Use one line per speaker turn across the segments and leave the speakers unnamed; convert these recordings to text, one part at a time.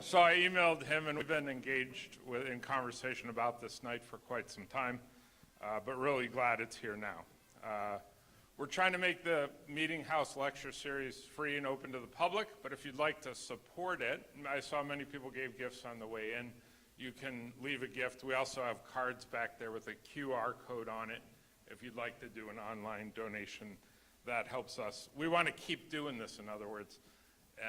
So I emailed him, and we've been engaged in conversation about this night for quite some time, but really glad it's here now. We're trying to make the Meeting House lecture series free and open to the public, but if you'd like to support it, I saw many people gave gifts on the way in. You can leave a gift. We also have cards back there with a QR code on it. If you'd like to do an online donation, that helps us. We want to keep doing this, in other words.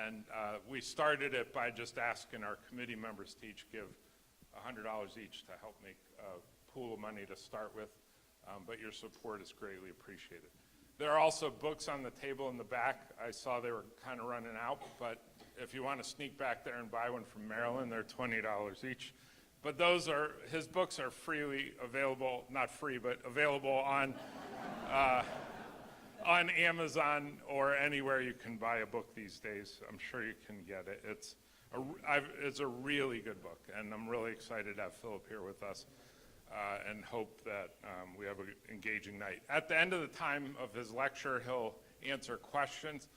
And we started it by just asking our committee members to each give $100 each to help make a pool of money to start with. But your support is greatly appreciated. There are also books on the table in the back. I saw they were kind of running out, but if you want to sneak back there and buy one from Maryland, they're $20 each. But his books are freely available, not free, but available on Amazon or anywhere you can buy a book these days. I'm sure you can get it. It's a really good book, and I'm really excited to have Philip here with us and hope that we have an engaging night. At the end of the time of his lecture, he'll answer questions.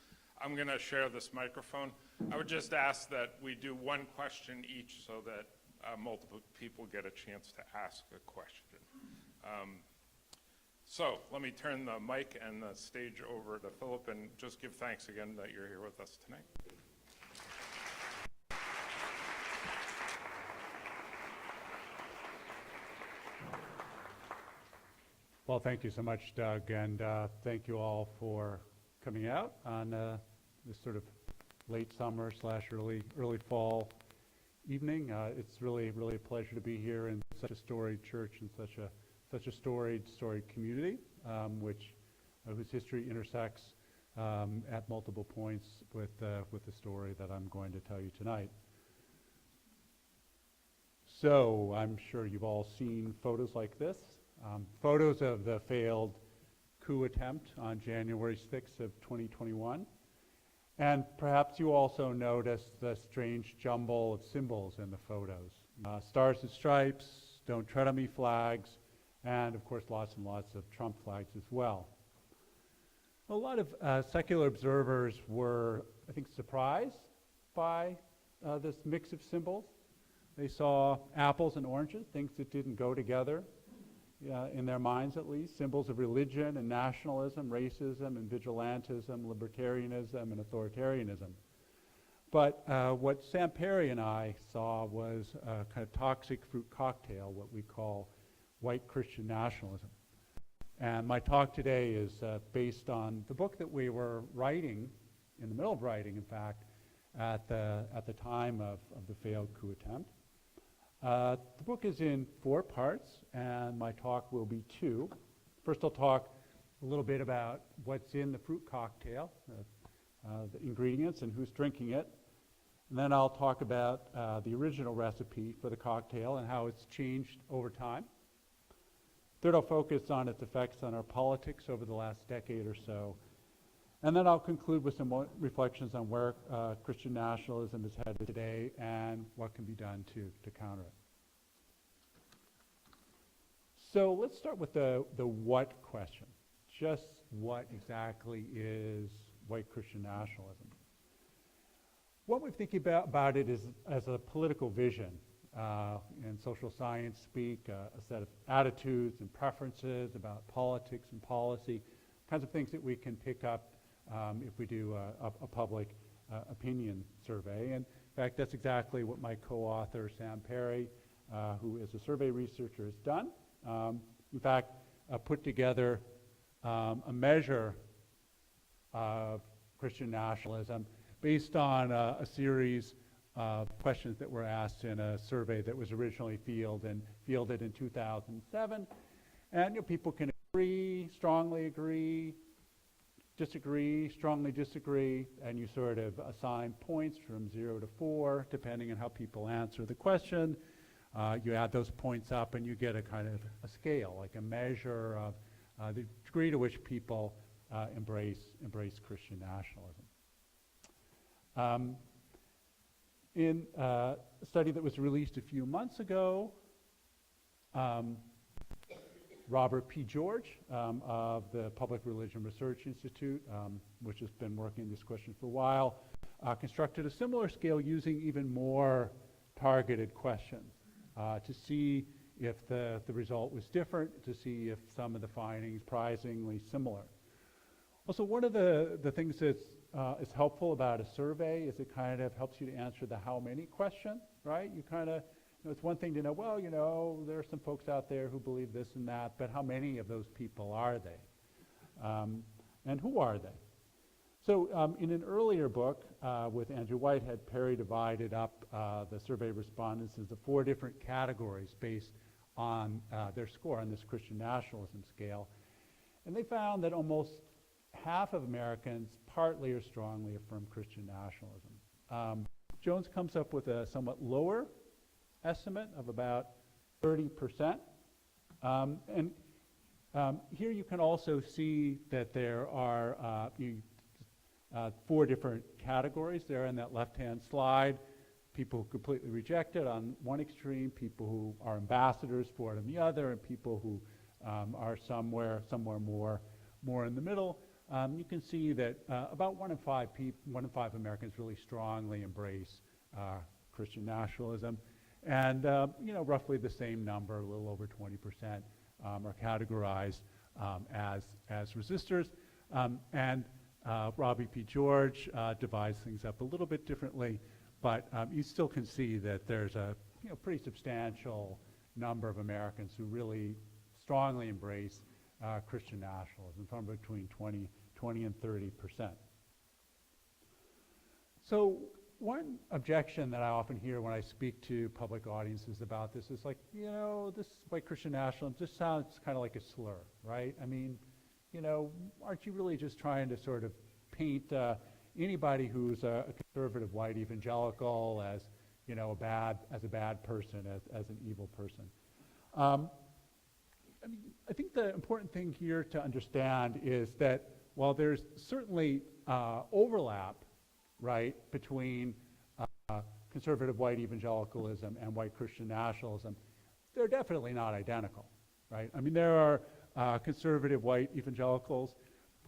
I'm going to share this microphone. I would just ask that we do one question each so that multiple people get a chance to ask a question. So let me turn the mic and the stage over to Philip and just give thanks again that you're here with us tonight.
Well, thank you so much, Doug, and thank you all for coming out on this sort of late summer / early fall evening. It's really a pleasure to be here in such a storied church and such a storied community, whose history intersects at multiple points with the story that I'm going to tell you tonight. So I'm sure you've all seen photos like this, photos of the failed coup attempt on January 6th of 2021. And perhaps you also noticed the strange jumble of symbols in the photos. Stars and stripes, don't tread on me flags, and of course lots and lots of Trump flags as well. A lot of secular observers were, I think, surprised by this mix of symbols. They saw apples and oranges, things that didn't go together, in their minds at least, symbols of religion and nationalism, racism and vigilantism, libertarianism and authoritarianism. But what Sam Perry and I saw was a kind of toxic fruit cocktail, what we call white Christian nationalism. And my talk today is based on the book that we were writing, in the middle of writing, in fact, at the time of the failed coup attempt. The book is in 4 parts, and my talk will be 2. First, I'll talk a little bit about what's in the fruit cocktail, the ingredients and who's drinking it. And then I'll talk about the original recipe for the cocktail and how it's changed over time. Third, I'll focus on its effects on our politics over the last decade or so. And then I'll conclude with some more reflections on where Christian nationalism is headed today and what can be done to counter it. So let's start with the what question. Just what exactly is white Christian nationalism? What we're thinking about it is as a political vision. In social science speak, a set of attitudes and preferences about politics and policy, kinds of things that we can pick up if we do a public opinion survey. And in fact, that's exactly what my co-author, Sam Perry, who is a survey researcher, has done. In fact, put together a measure of Christian nationalism based on a series of questions that were asked in a survey that was originally fielded in 2007. And people can agree, strongly agree, disagree, strongly disagree, and you sort of assign points from 0 to 4, depending on how people answer the question. You add those points up and you get a kind of a scale, like a measure of the degree to which people embrace Christian nationalism. In a study that was released a few months ago, Robert P. George of the Public Religion Research Institute, which has been working this question for a while, constructed a similar scale using even more targeted questions to see if the result was different, to see if some of the findings surprisingly similar. Also, one of the things that's is helpful about a survey is it kind of helps you to answer the how many question, right? You kind of, it's one thing to know, well, there are some folks out there who believe this and that, but how many of those people are they? And who are they? So in an earlier book with Andrew Whitehead, Perry divided up the survey respondents into 4 different categories based on their score on this Christian nationalism scale. And they found that almost half of Americans partly or strongly affirm Christian nationalism. Jones comes up with a somewhat lower estimate of about 30%. Here you can also see that there are 4 different categories there in that left-hand slide. People who completely reject it on one extreme, people who are ambassadors for it on the other, and people who are somewhere more in the middle. You can see that about 1 in 5 Americans really strongly embrace Christian nationalism, and roughly the same number, a little over 20%, are categorized as resistors. Robbie P. George divides things up a little bit differently, but you still can see that there's a pretty substantial number of Americans who really strongly embrace Christian nationalism, somewhere between 20 and 30%. So one objection that I often hear when I speak to public audiences about this is like, this white Christian nationalism just sounds kind of like a slur, right? I mean, aren't you really just trying to sort of paint anybody who's a conservative white evangelical as, a bad person, as an evil person? I think the important thing here to understand is that while there's certainly overlap, right, between conservative white evangelicalism and white Christian nationalism, they're definitely not identical, right? I mean, there are conservative white evangelicals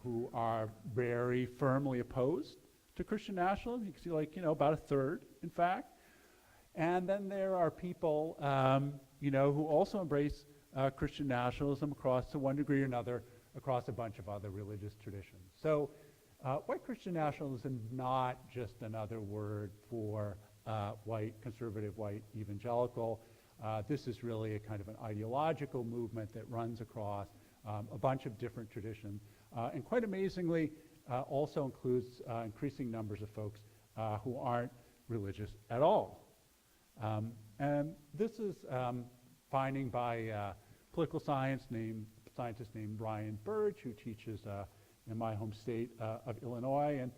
who are very firmly opposed to Christian nationalism. You can see about a third, in fact. And then there are people, who also embrace Christian nationalism across, to one degree or another, across a bunch of other religious traditions. So white Christian nationalism is not just another word for conservative white evangelical. This is really a kind of an ideological movement that runs across a bunch of different traditions, and quite amazingly also includes increasing numbers of folks who aren't religious at all. And this is finding by political scientist named Ryan Burge, who teaches in my home state of Illinois, and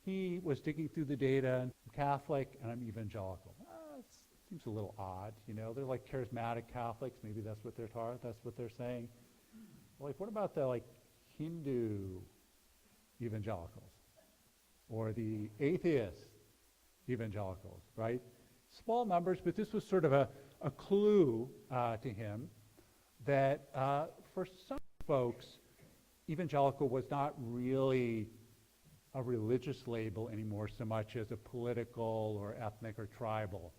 he was digging through the data. I'm Catholic and I'm evangelical. It seems a little odd, They're like charismatic Catholics. Maybe that's what they're saying. Like, what about the Hindu evangelicals or the atheist evangelicals, right? Small numbers, but this was sort of a clue to him that for some folks, evangelical was not really a religious label anymore so much as a political or ethnic or tribal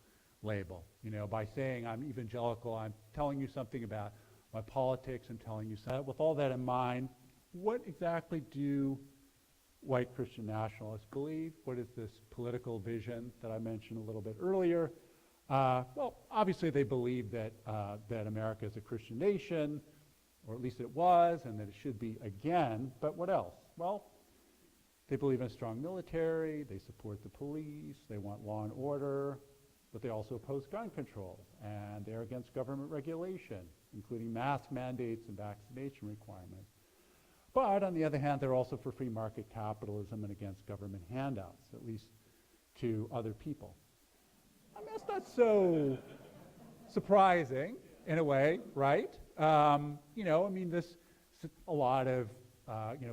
label. By saying I'm evangelical, I'm telling you something about my politics, I'm telling you something. With all that in mind, what exactly do white Christian nationalists believe? What is this political vision that I mentioned a little bit earlier? Well, obviously they believe that America is a Christian nation, or at least it was, and that it should be again. But what else? Well, they believe in a strong military, they support the police, they want law and order, but they also oppose gun control, and they're against government regulation, including mask mandates and vaccination requirements. But on the other hand, they're also for free market capitalism and against government handouts, at least to other people. I mean, that's not so surprising in a way, right? This a lot of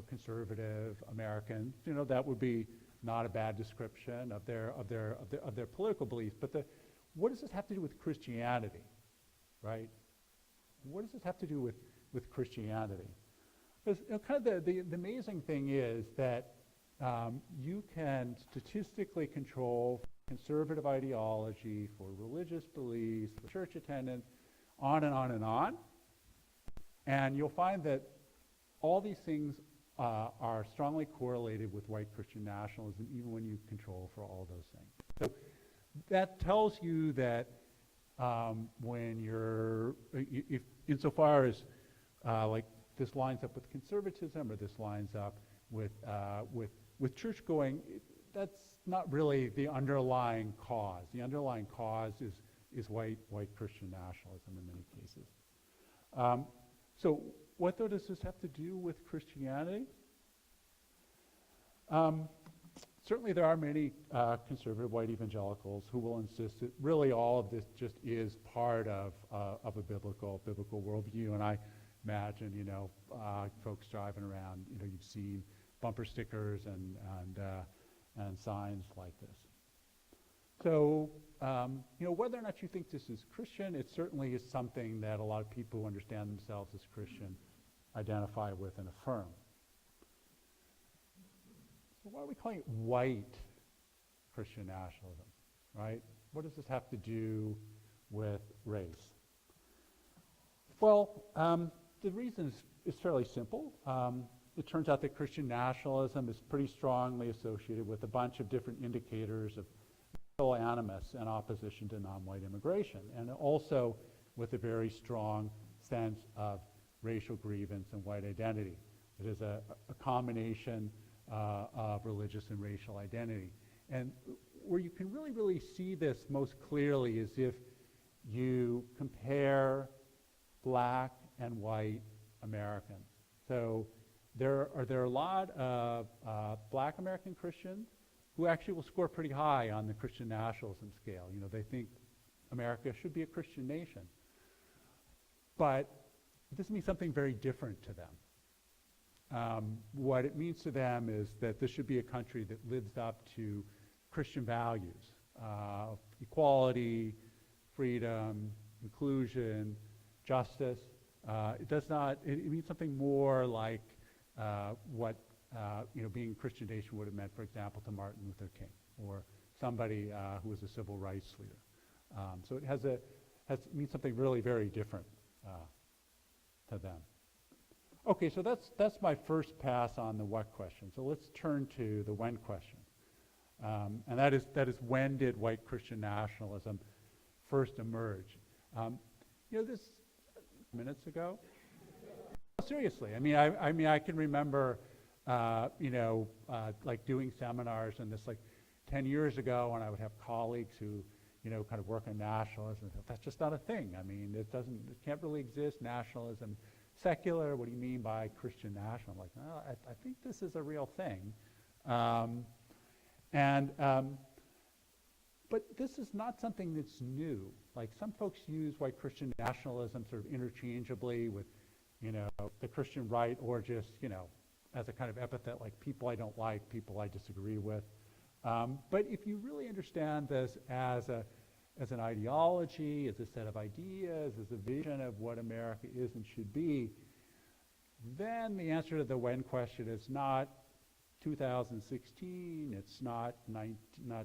conservative Americans. That would be not a bad description of their political beliefs. But what does this have to do with Christianity, right? What does this have to do with Christianity? Because kind of the amazing thing is that you can statistically control conservative ideology for religious beliefs, for church attendance, on and on and on. And you'll find that all these things are strongly correlated with white Christian nationalism, even when you control for all those things. So that tells you that when you're, if insofar as like this lines up with conservatism or this lines up with church going, that's not really the underlying cause. The underlying cause is white Christian nationalism in many cases. So what though does this have to do with Christianity? Certainly there are many conservative white evangelicals who will insist that really all of this just is part of a biblical worldview. And I imagine, folks driving around, you've seen bumper stickers and signs like this. So, whether or not you think this is Christian, it certainly is something that a lot of people who understand themselves as Christian identify with and affirm. So why are we calling it white Christian nationalism, right? What does this have to do with race? Well, the reason is fairly simple. It turns out that Christian nationalism is pretty strongly associated with a bunch of different indicators of racial animus and opposition to non-white immigration, and also with a very strong sense of racial grievance and white identity. It is a combination of religious and racial identity. And where you can really see this most clearly is if you compare black and white Americans. So there are a lot of black American Christians who actually will score pretty high on the Christian nationalism scale. They think America should be a Christian nation. But this means something very different to them. What it means to them is that this should be a country that lives up to Christian values, equality, freedom, inclusion, justice. It does not, it means something more like what being a Christian nation would have meant, for example, to Martin Luther King or somebody who was a civil rights leader. So it means something really very different to them. Okay, so that's my first pass on the what question. So let's turn to the when question. And that is when did white Christian nationalism first emerge? This minutes ago. Seriously, I can remember, like doing seminars and this like 10 years ago, when I would have colleagues who, kind of work on nationalism. That's just not a thing. It can't really exist. Nationalism, secular. What do you mean by Christian national? I'm like, no, I think this is a real thing. But this is not something that's new. Like some folks use white Christian nationalism sort of interchangeably with, the Christian right, or just, as a kind of epithet, like people I don't like, people I disagree with. But if you really understand this as an ideology, as a set of ideas, as a vision of what America is and should be, then the answer to the when question is not 2016, it's not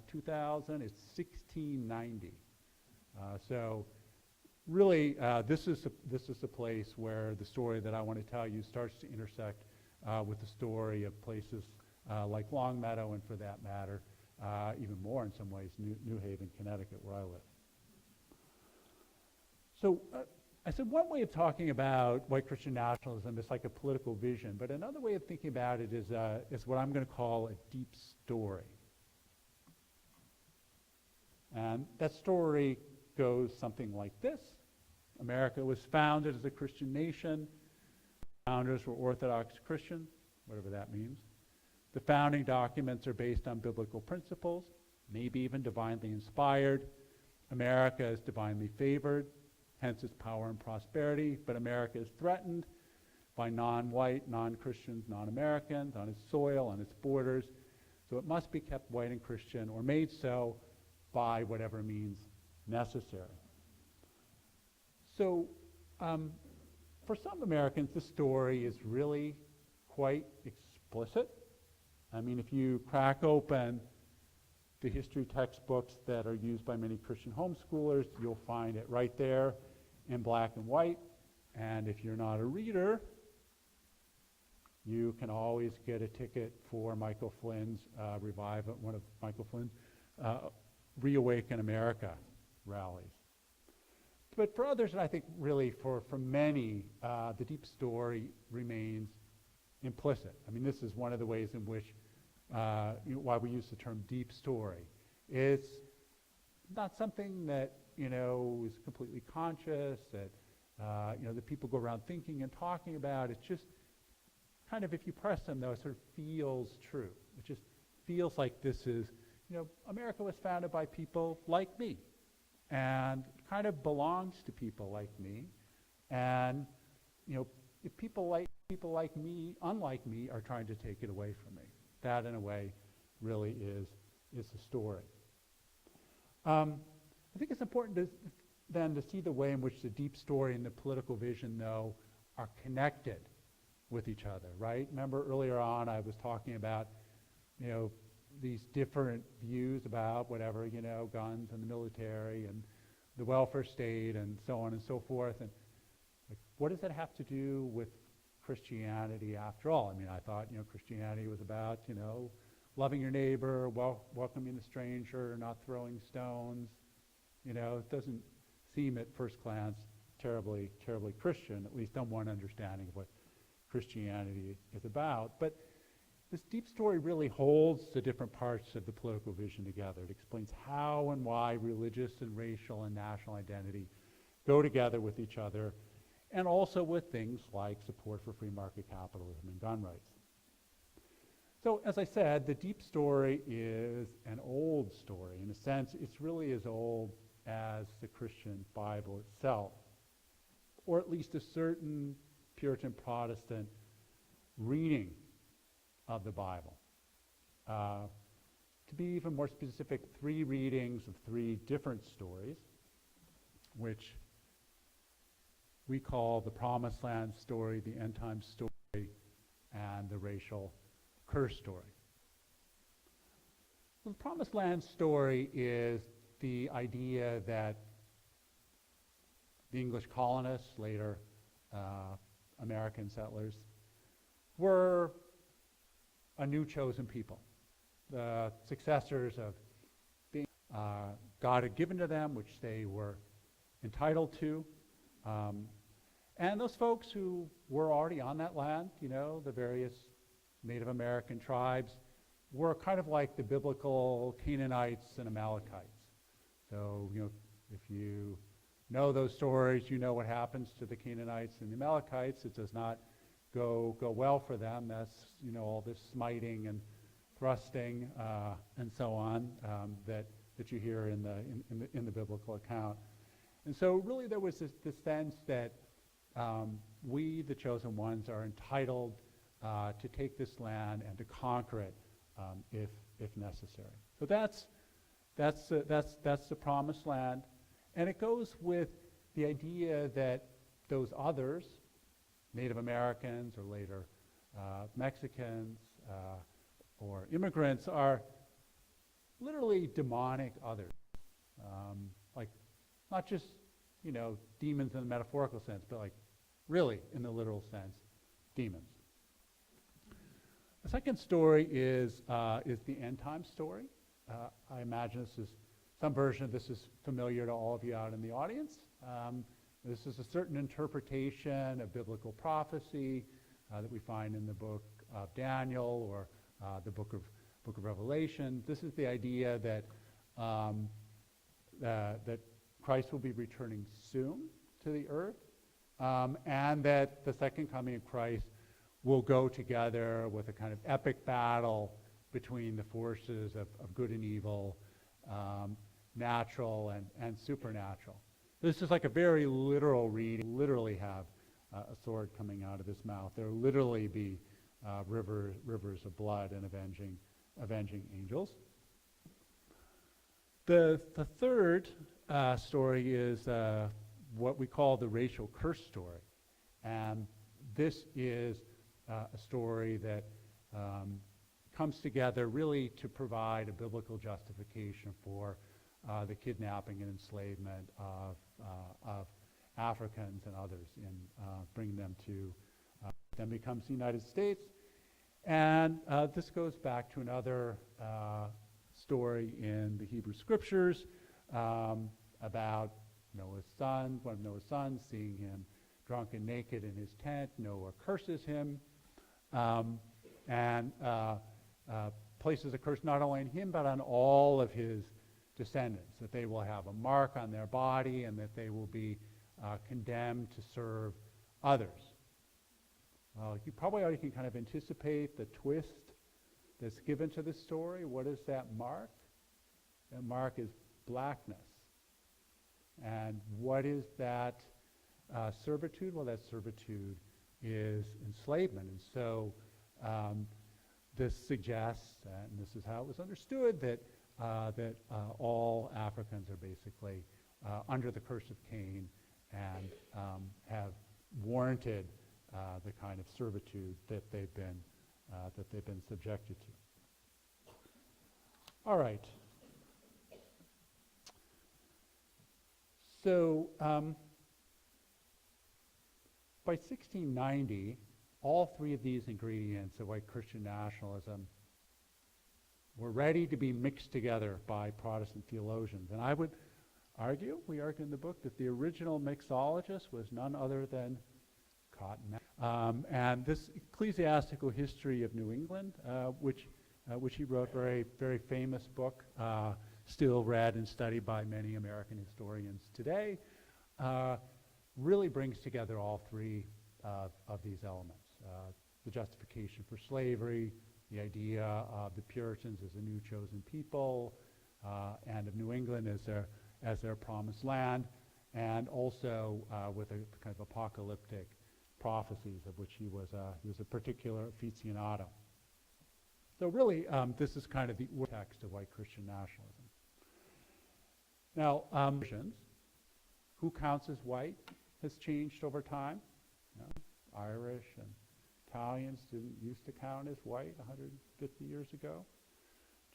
2000, it's 1690. So really, this is the place where the story that I want to tell you starts to intersect with the story of places like Longmeadow, and for that matter, even more in some ways, New Haven, Connecticut, where I live. So I said one way of talking about white Christian nationalism is like a political vision, but another way of thinking about it is what I'm going to call a deep story. And that story goes something like this. America was founded as a Christian nation. Founders were Orthodox Christians, whatever that means. The founding documents are based on biblical principles, maybe even divinely inspired. America is divinely favored, hence its power and prosperity, but America is threatened by non-white, non-Christians, non-Americans on its soil, on its borders. So it must be kept white and Christian, or made so by whatever means necessary. So for some Americans, the story is really quite explicit. I mean, if you crack open the history textbooks that are used by many Christian homeschoolers, you'll find it right there in black and white. And if you're not a reader, you can always get a ticket for Michael Flynn's one of Michael Flynn's Reawaken America rallies. But for others, and I think really for many, the deep story remains implicit. I mean, this is one of the ways in which, why we use the term deep story. It's not something that, is completely conscious, that, that people go around thinking and talking about. It's just kind of, if you press them, though, it sort of feels true. It just feels like this is, America was founded by people like me, and kind of belongs to people like me. And, if people like me, unlike me, are trying to take it away from me, that in a way really is the story. I think it's important then to see the way in which the deep story and the political vision, though, are connected with each other, right? Remember earlier on I was talking about, these different views about whatever, guns and the military and the welfare state and so on and so forth. And like, what does that have to do with Christianity after all? I mean, I thought, Christianity was about, loving your neighbor, welcoming the stranger, not throwing stones. It doesn't seem at first glance terribly, terribly Christian, at least on one understanding of what Christianity is about. But this deep story really holds the different parts of the political vision together. It explains how and why religious and racial and national identity go together with each other, and also with things like support for free market capitalism and gun rights. So, as I said, the deep story is an old story. In a sense, it's really as old as the Christian Bible itself, or at least a certain Puritan Protestant reading of the Bible. To be even more specific, 3 readings of 3 different stories, which we call the Promised Land story, the End Time story, and the racial curse story. The Promised Land story is the idea that the English colonists, later American settlers, were a new chosen people, the successors of being God had given to them, which they were entitled to. And those folks who were already on that land, the various Native American tribes, were kind of like the biblical Canaanites and Amalekites. So, if you know those stories, you know what happens to the Canaanites and the Amalekites. It does not go well for them. That's, all this smiting and thrusting and so on that you hear in the biblical account. And so really there was this sense that we, the chosen ones, are entitled to take this land and to conquer it if necessary. So that's the Promised Land, and it goes with the idea that those others, Native Americans or later Mexicans or immigrants, are literally demonic others, like not just demons in the metaphorical sense, but like really in the literal sense, demons. The second story is the end time story. I imagine some version of this is familiar to all of you out in the audience. This is a certain interpretation of biblical prophecy that we find in the book of Daniel or the book of Revelation. This is the idea that that Christ will be returning soon to the earth, and that the second coming of Christ will go together with a kind of epic battle between the forces of good and evil, natural and supernatural. This is like a very literal reading. Literally have a sword coming out of his mouth. There will literally be rivers of blood and avenging angels. The third story is what we call the racial curse story. And this is a story that comes together really to provide a biblical justification for the kidnapping and enslavement of Africans and others and bring them to, then becomes the United States. And this goes back to another story in the Hebrew Scriptures about Noah's son, one of Noah's sons, seeing him drunk and naked in his tent. Noah curses him and places a curse not only on him but on all of his descendants, that they will have a mark on their body and that they will be condemned to serve others. You probably already can kind of anticipate the twist that's given to this story. What is that mark? That mark is blackness. And what is that servitude? Well, that servitude is enslavement. And so this suggests, and this is how it was understood, that all Africans are basically under the curse of Cain and have warranted the kind of servitude that they've been subjected to. All right. So by 1690, all three of these ingredients of white Christian nationalism were ready to be mixed together by Protestant theologians. And I would argue, we argue in the book, that the original mixologist was none other than Cotton Mather. And this ecclesiastical history of New England, which he wrote, very famous book, still read and studied by many American historians today, really brings together all three of these elements. The justification for slavery, the idea of the Puritans as a new chosen people, and of New England as their promised land, and also with a kind of apocalyptic prophecies of which he was a particular aficionado. So really, this is kind of the text of white Christian nationalism. Now, who counts as white has changed over time. You know, Irish and Italians didn't used to count as white 150 years ago.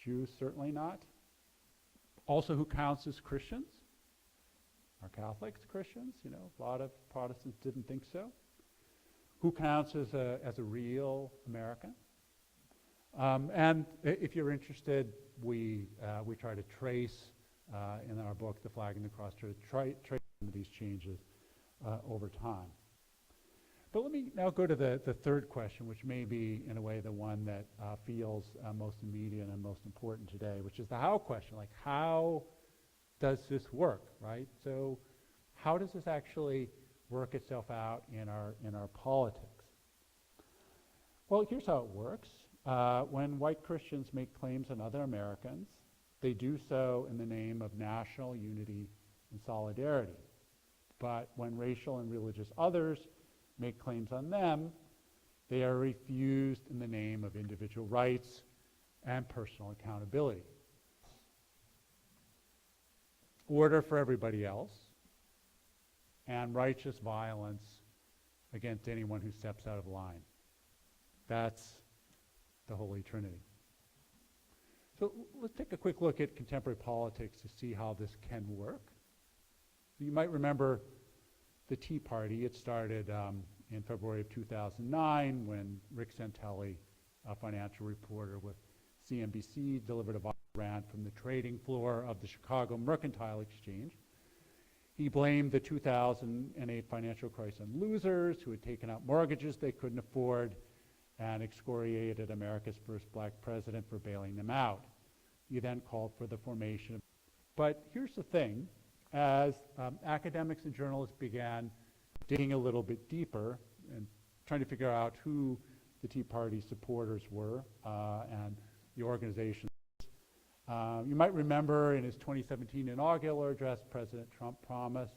Jews certainly not. Also, who counts as Christians? Are Catholics Christians? You know, a lot of Protestants didn't think so. Who counts as a real American? And if you're interested, we try to trace in our book, The Flag and the Cross, to trace some of these changes over time. But let me now go to the third question, which may be, in a way, the one that feels most immediate and most important today, which is the how question. Like, how does this work, right? So how does this actually work itself out in our politics? Well, here's how it works. When white Christians make claims on other Americans, they do so in the name of national unity and solidarity. But when racial and religious others make claims on them, they are refused in the name of individual rights and personal accountability. Order for everybody else, and righteous violence against anyone who steps out of line. That's the Holy Trinity. So let's take a quick look at contemporary politics to see how this can work. You might remember the Tea Party. It started in February of 2009 when Rick Santelli, a financial reporter with CNBC, delivered a viral rant from the trading floor of the Chicago Mercantile Exchange. He blamed the 2008 financial crisis on losers who had taken out mortgages they couldn't afford and excoriated America's first black president for bailing them out. He then called for the formation of... But here's the thing. As academics and journalists began digging a little bit deeper and trying to figure out who the Tea Party supporters were and the organizations, you might remember in his 2017 inaugural address, President Trump promised,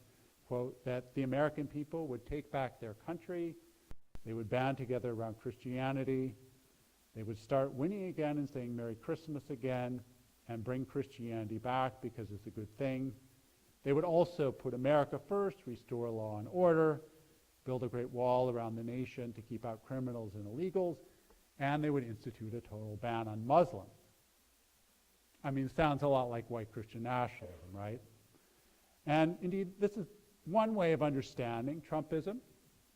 quote, that the American people would take back their country, they would band together around Christianity, they would start winning again and saying Merry Christmas again, and bring Christianity back because it's a good thing. They would also put America first, restore law and order, build a great wall around the nation to keep out criminals and illegals, and they would institute a total ban on Muslims. I mean, it sounds a lot like white Christian nationalism, right? And indeed, this is one way of understanding Trumpism,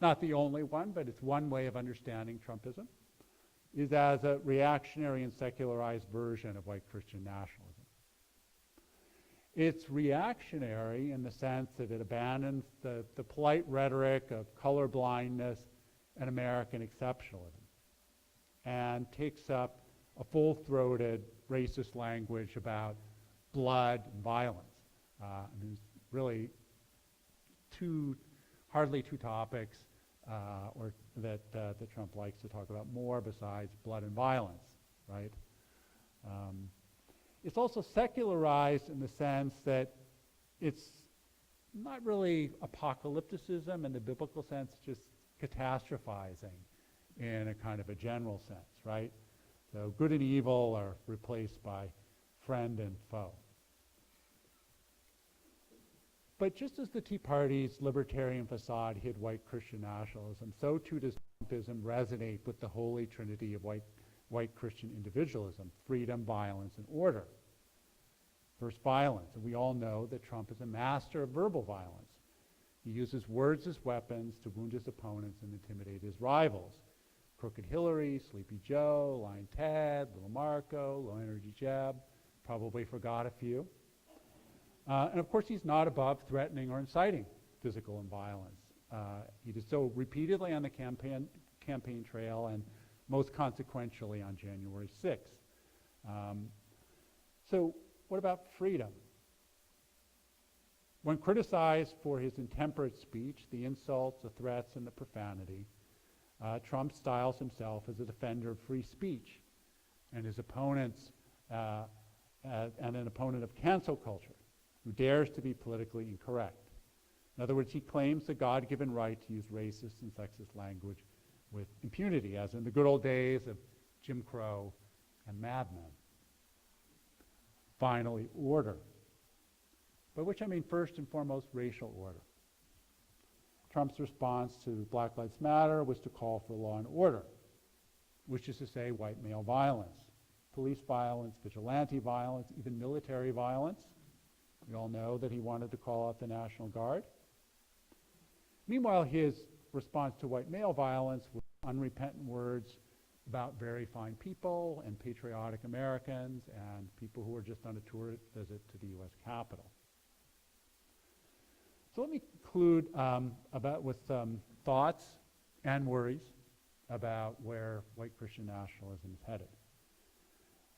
not the only one, but it's one way of understanding Trumpism, is as a reactionary and secularized version of white Christian nationalism. It's reactionary in the sense that it abandons the polite rhetoric of color blindness and American exceptionalism and takes up a full-throated racist language about blood and violence. I mean, it's really hardly two topics that Trump likes to talk about more besides blood and violence, right? It's also secularized in the sense that it's not really apocalypticism in the biblical sense, just catastrophizing in a kind of a general sense, right? So good and evil are replaced by friend and foe. But just as the Tea Party's libertarian facade hid white Christian nationalism, so too does Trumpism resonate with the holy trinity of white Christian individualism: freedom, violence, and order. First, violence. And we all know that Trump is a master of verbal violence. He uses words as weapons to wound his opponents and intimidate his rivals. Crooked Hillary, Sleepy Joe, Lying Ted, Little Marco, Low Energy Jeb, probably forgot a few. And of course, he's not above threatening or inciting physical and violence. He did so repeatedly on the campaign trail and most consequentially on January 6th. So what about freedom? When criticized for his intemperate speech, the insults, the threats, and the profanity, Trump styles himself as a defender of free speech and his opponents, and an opponent of cancel culture who dares to be politically incorrect. In other words, he claims the God-given right to use racist and sexist language with impunity, as in the good old days of Jim Crow and Mad Men. Finally, order, by which I mean first and foremost racial order. Trump's response to Black Lives Matter was to call for law and order, which is to say white male violence, police violence, vigilante violence, even military violence. We all know that he wanted to call out the National Guard. Meanwhile, his response to white male violence was unrepentant words about very fine people and patriotic Americans and people who were just on a tourist visit to the U.S. Capitol. So let me conclude with some thoughts and worries about where white Christian nationalism is headed.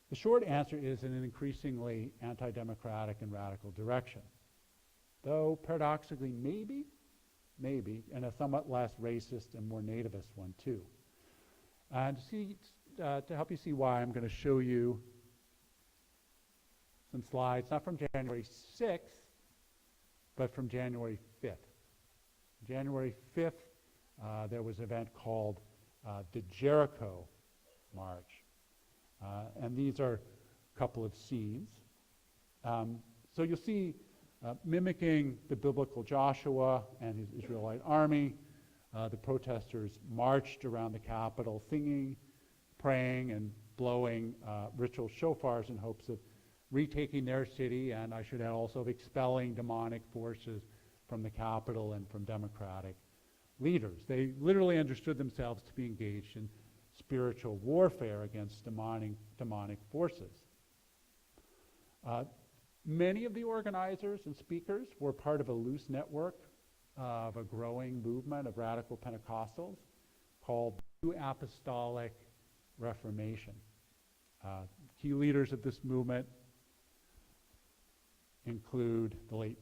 The short answer is in an increasingly anti-democratic and radical direction, though paradoxically maybe, and a somewhat less racist and more nativist one too. And to help you see why, I'm going to show you some slides, not from January 6th, but from January 5th. January 5th, there was an event called the Jericho March. And these are a couple of scenes. So you'll see, mimicking the biblical Joshua and his Israelite army, the protesters marched around the Capitol singing, praying, and blowing ritual shofars in hopes of retaking their city, and I should add also of expelling demonic forces from the Capitol and from democratic leaders. They literally understood themselves to be engaged in spiritual warfare against demonic forces. Many of the organizers and speakers were part of a loose network of a growing movement of radical Pentecostals called New Apostolic Reformation. Key leaders of this movement include the late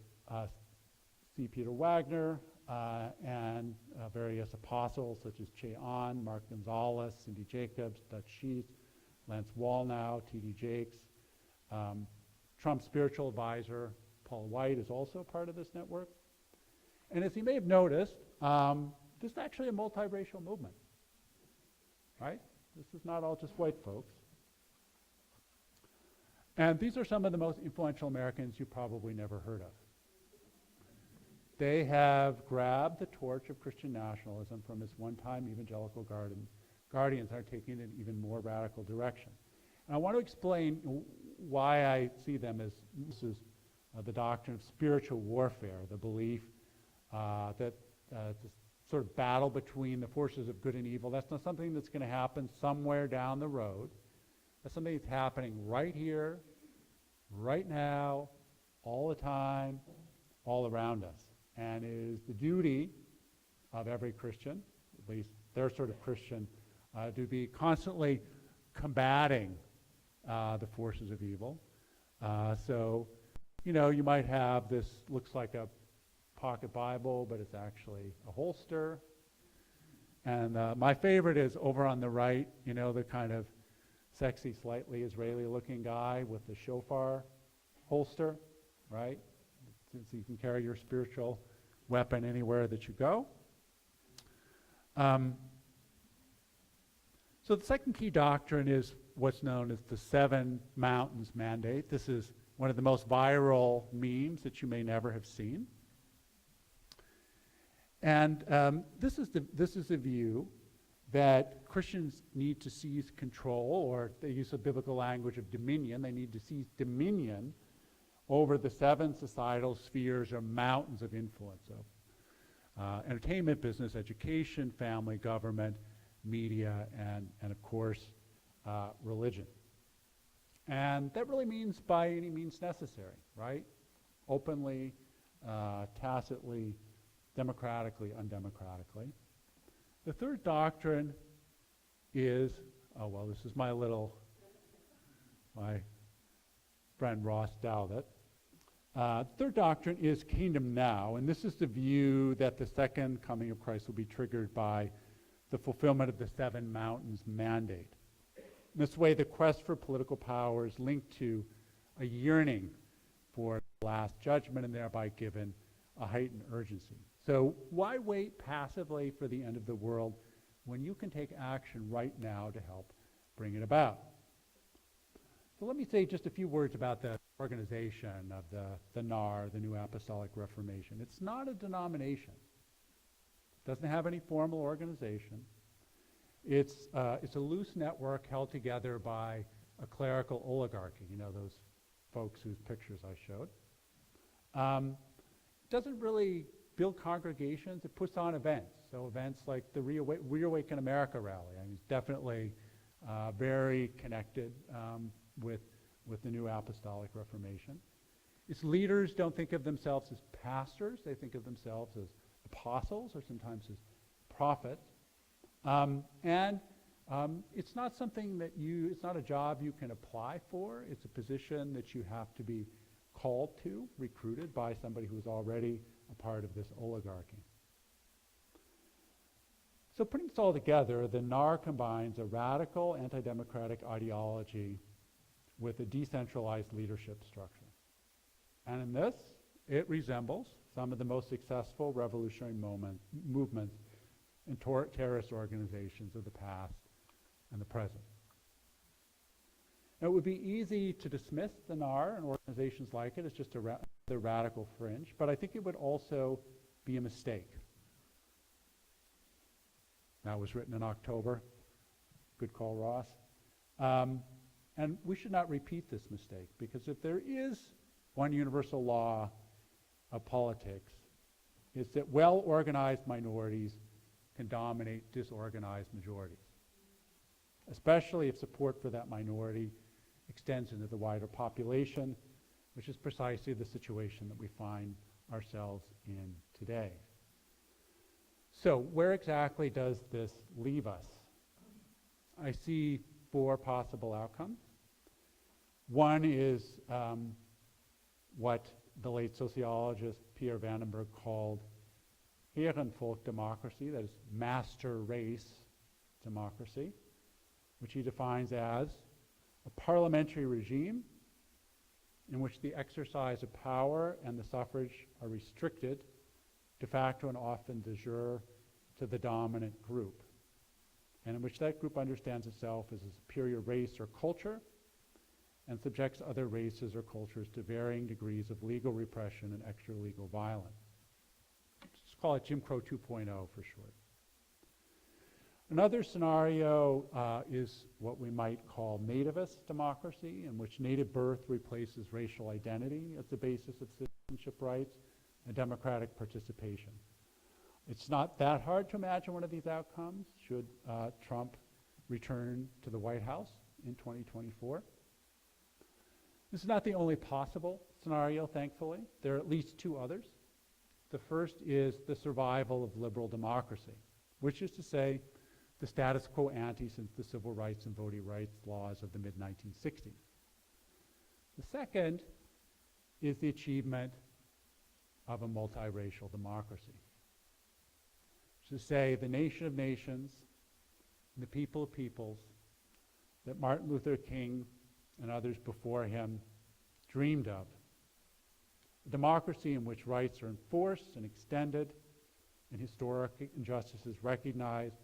C. Peter Wagner and various apostles such as Che Ahn, Mark Gonzalez, Cindy Jacobs, Dutch Sheets, Lance Wallnau, T.D. Jakes. Trump's spiritual advisor, Paul White, is also part of this network. And as you may have noticed, this is actually a multiracial movement, right? This is not all just white folks. And these are some of the most influential Americans you probably never heard of. They have grabbed the torch of Christian nationalism from its one-time evangelical garden guardians are taking an even more radical direction. And I want to explain why I see them as this is the doctrine of spiritual warfare, the belief that this sort of battle between the forces of good and evil, that's not something that's going to happen somewhere down the road. That's something that's happening right here, right now, all the time, all around us. And it is the duty of every Christian, at least their sort of Christian, to be constantly combating the forces of evil. So, you know, you might have this, looks like a pocket Bible, but it's actually a holster. And my favorite is over on the right, you know, the kind of sexy, slightly Israeli-looking guy with the shofar holster, right? Since you can carry your spiritual weapon anywhere that you go. So the second key doctrine is what's known as the Seven Mountains Mandate. This is one of the most viral memes that you may never have seen. And this is the view that Christians need to seize control, or they use a biblical language of dominion. They need to seize dominion over the seven societal spheres or mountains of influence of entertainment, business, education, family, government, media, and of course, religion. And that really means by any means necessary, right? Openly, tacitly, democratically, undemocratically. The third doctrine is, oh, well, this is my friend Ross Dowlett. Third doctrine is kingdom now, and this is the view that the second coming of Christ will be triggered by the fulfillment of the Seven Mountains Mandate. In this way, the quest for political power is linked to a yearning for the last judgment and thereby given a heightened urgency. So why wait passively for the end of the world when you can take action right now to help bring it about? So let me say just a few words about the organization of the NAR, the New Apostolic Reformation. It's not a denomination. It doesn't have any formal organization. It's a loose network held together by a clerical oligarchy, you know, those folks whose pictures I showed. It doesn't really build congregations. It puts on events. So events like the Reawaken America rally. I mean, it's definitely very connected with the New Apostolic Reformation. Its leaders don't think of themselves as pastors. They think of themselves as apostles or sometimes as prophets. It's not something it's not a job you can apply for. It's a position that you have to be called to, recruited by somebody who's already a part of this oligarchy. So putting this all together, the NAR combines a radical anti-democratic ideology with a decentralized leadership structure. And in this, it resembles some of the most successful revolutionary movements and terrorist organizations of the past and the present. Now, it would be easy to dismiss the NAR and organizations like it as just the radical fringe, but I think it would also be a mistake. That was written in October. Good call, Ross. And we should not repeat this mistake, because if there is one universal law of politics, it's that well-organized minorities can dominate disorganized majorities, especially if support for that minority extends into the wider population, which is precisely the situation that we find ourselves in today. So where exactly does this leave us? I see four possible outcomes. One is what the late sociologist Pierre Vandenberg called Herrenvolk democracy, that is master race democracy, which he defines as a parliamentary regime in which the exercise of power and the suffrage are restricted de facto and often de jure to the dominant group, and in which that group understands itself as a superior race or culture and subjects other races or cultures to varying degrees of legal repression and extra-legal violence. Let's call it Jim Crow 2.0 for short. Another scenario is what we might call nativist democracy, in which native birth replaces racial identity as the basis of citizenship rights and democratic participation. It's not that hard to imagine one of these outcomes should Trump return to the White House in 2024. This is not the only possible scenario, thankfully. There are at least two others. The first is the survival of liberal democracy, which is to say, the status quo ante since the civil rights and voting rights laws of the mid-1960s. The second is the achievement of a multiracial democracy. To say the nation of nations, the people of peoples that Martin Luther King and others before him dreamed of. A democracy in which rights are enforced and extended, and historic injustices recognized,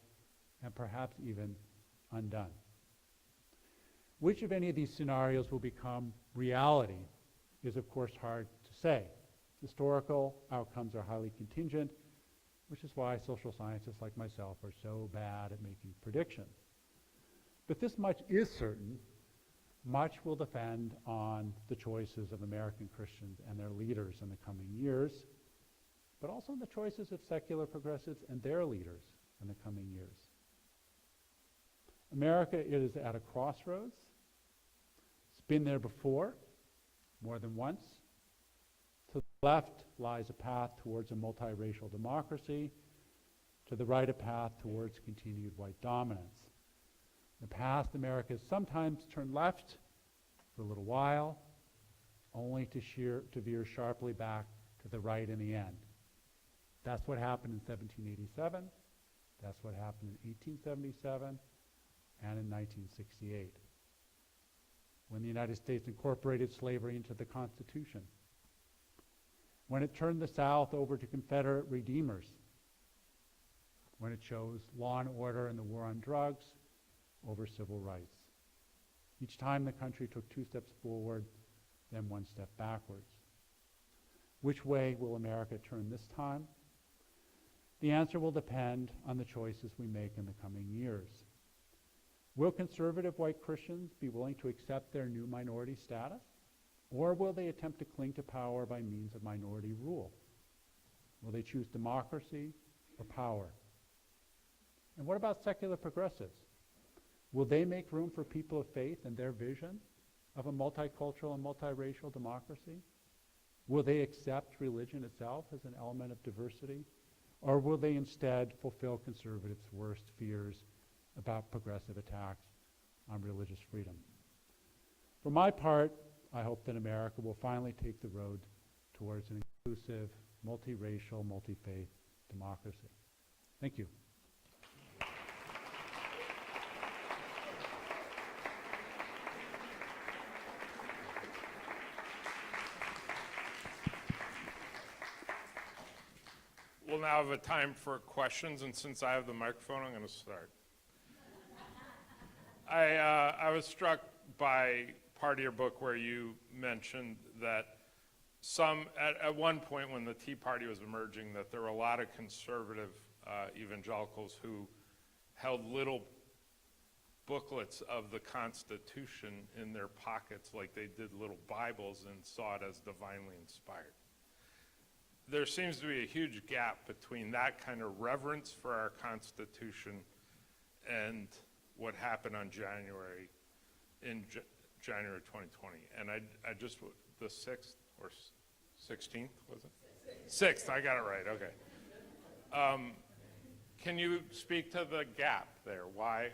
and perhaps even undone. Which of any of these scenarios will become reality is, of course, hard to say. Historical outcomes are highly contingent, which is why social scientists like myself are so bad at making predictions. But this much is certain. Much will depend on the choices of American Christians and their leaders in the coming years, but also on the choices of secular progressives and their leaders in the coming years. America is at a crossroads. It's been there before, more than once. To the left lies a path towards a multiracial democracy. To the right, a path towards continued white dominance. In the past, America has sometimes turned left for a little while, only to veer sharply back to the right in the end. That's what happened in 1787. That's what happened in 1877 and in 1968, when the United States incorporated slavery into the Constitution, when it turned the South over to Confederate redeemers, when it chose law and order and the war on drugs over civil rights. Each time the country took 2 steps forward, then 1 step backwards. Which way will America turn this time? The answer will depend on the choices we make in the coming years. Will conservative white Christians be willing to accept their new minority status? Or will they attempt to cling to power by means of minority rule? Will they choose democracy or power? And what about secular progressives? Will they make room for people of faith and their vision of a multicultural and multiracial democracy? Will they accept religion itself as an element of diversity? Or will they instead fulfill conservatives' worst fears about progressive attacks on religious freedom? For my part, I hope that America will finally take the road towards an inclusive, multiracial, multi-faith democracy. Thank you.
We'll now have a time for questions, and since I have the microphone, I'm going to start. I was struck by part of your book where you mentioned that at one point when the Tea Party was emerging, that there were a lot of conservative evangelicals who held little booklets of the Constitution in their pockets like they did little Bibles and saw it as divinely inspired. There seems to be a huge gap between that kind of reverence for our Constitution and what happened on January 2020. And I just, the 6th or 16th, was it? 6th, I got it right, okay. Can you speak to the gap there? Why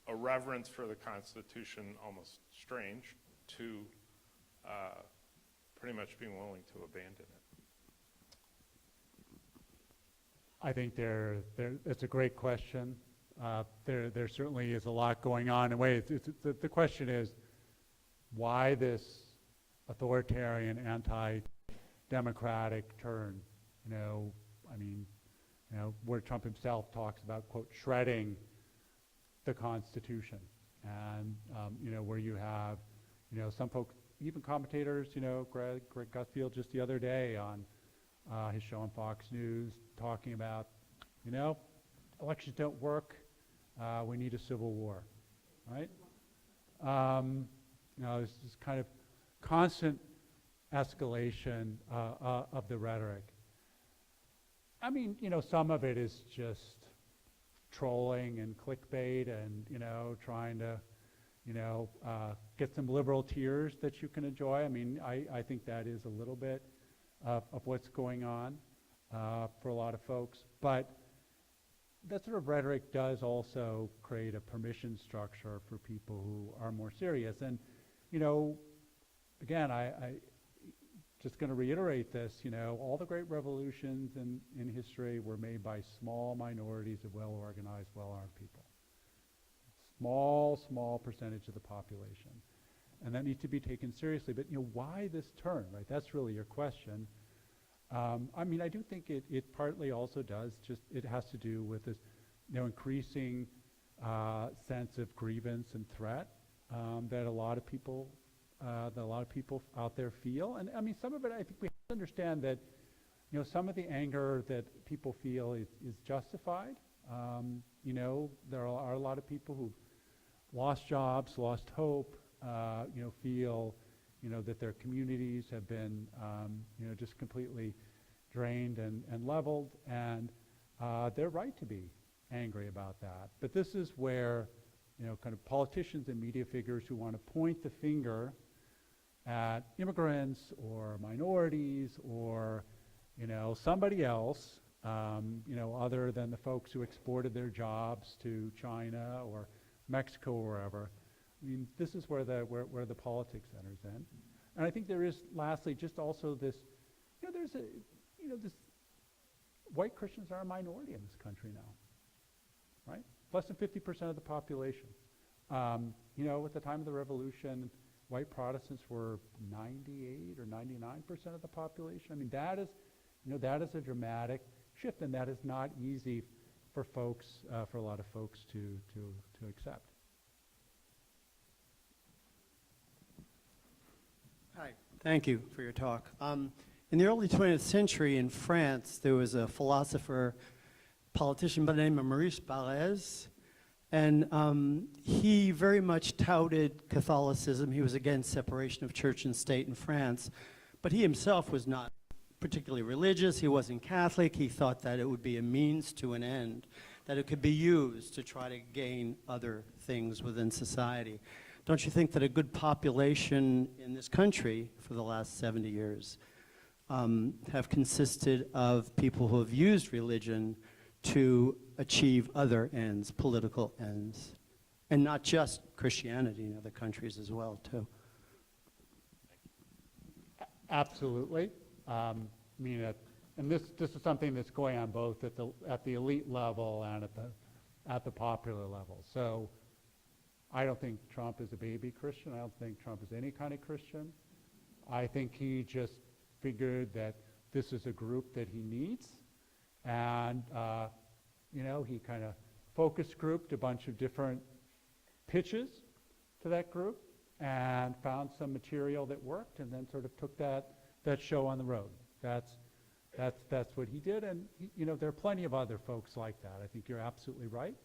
a reverence for the Constitution, almost strange, to pretty much being willing to abandon it?
I think it's a great question. There certainly is a lot going on. In a way, the question is, why this authoritarian, anti-democratic turn? Where Trump himself talks about, quote, shredding the Constitution, and where you have, some folks, even commentators, Greg Gutfield just the other day on his show on Fox News, talking about, elections don't work, we need a civil war, right? This is kind of constant escalation of the rhetoric. I mean, some of it is just trolling and clickbait and, trying to, get some liberal tears that you can enjoy. I mean, I think that is a little bit of what's going on for a lot of folks. But that sort of rhetoric does also create a permission structure for people who are more serious. And, again, I just going to reiterate this, all the great revolutions in history were made by small minorities of well-organized, well-armed people. Small percentage of the population. And that needs to be taken seriously. But, why this turn, right? That's really your question. I mean, I do think it partly also does, it has to do with this, increasing sense of grievance and threat that a lot of people out there feel. And I mean, some of it, I think we have to understand that, some of the anger that people feel is justified. There are a lot of people who've lost jobs, lost hope, feel, that their communities have been, just completely drained and leveled, and they're right to be angry about that. But this is where, kind of politicians and media figures who want to point the finger at immigrants or minorities or, somebody else, other than the folks who exported their jobs to China or Mexico or wherever. I mean, this is where the politics enters in. And I think there is, lastly, just also this, there's this, white Christians are a minority in this country now, right? Less than 50% of the population. At the time of the Revolution, white Protestants were 98 or 99% of the population. I mean, that is a dramatic shift, and that is not easy for folks, for a lot of folks to accept.
Hi, thank you for your talk. In the early 20th century in France, there was a philosopher, politician by the name of Maurice Barrès, and he very much touted Catholicism. He was against separation of church and state in France, but he himself was not particularly religious. He wasn't Catholic. He thought that it would be a means to an end, that it could be used to try to gain other things within society. Don't you think that a good population in this country for the last 70 years have consisted of people who have used religion to achieve other ends, political ends, and not just Christianity in other countries as well, too?
Absolutely. And this is something that's going on both at the elite level and at the popular level. So I don't think Trump is a baby Christian. I don't think Trump is any kind of Christian. I think he just figured that this is a group that he needs, and he kind of focus grouped a bunch of different pitches to that group and found some material that worked, and then sort of took that show on the road. That's what he did, and there are plenty of other folks like that. I think you're absolutely right.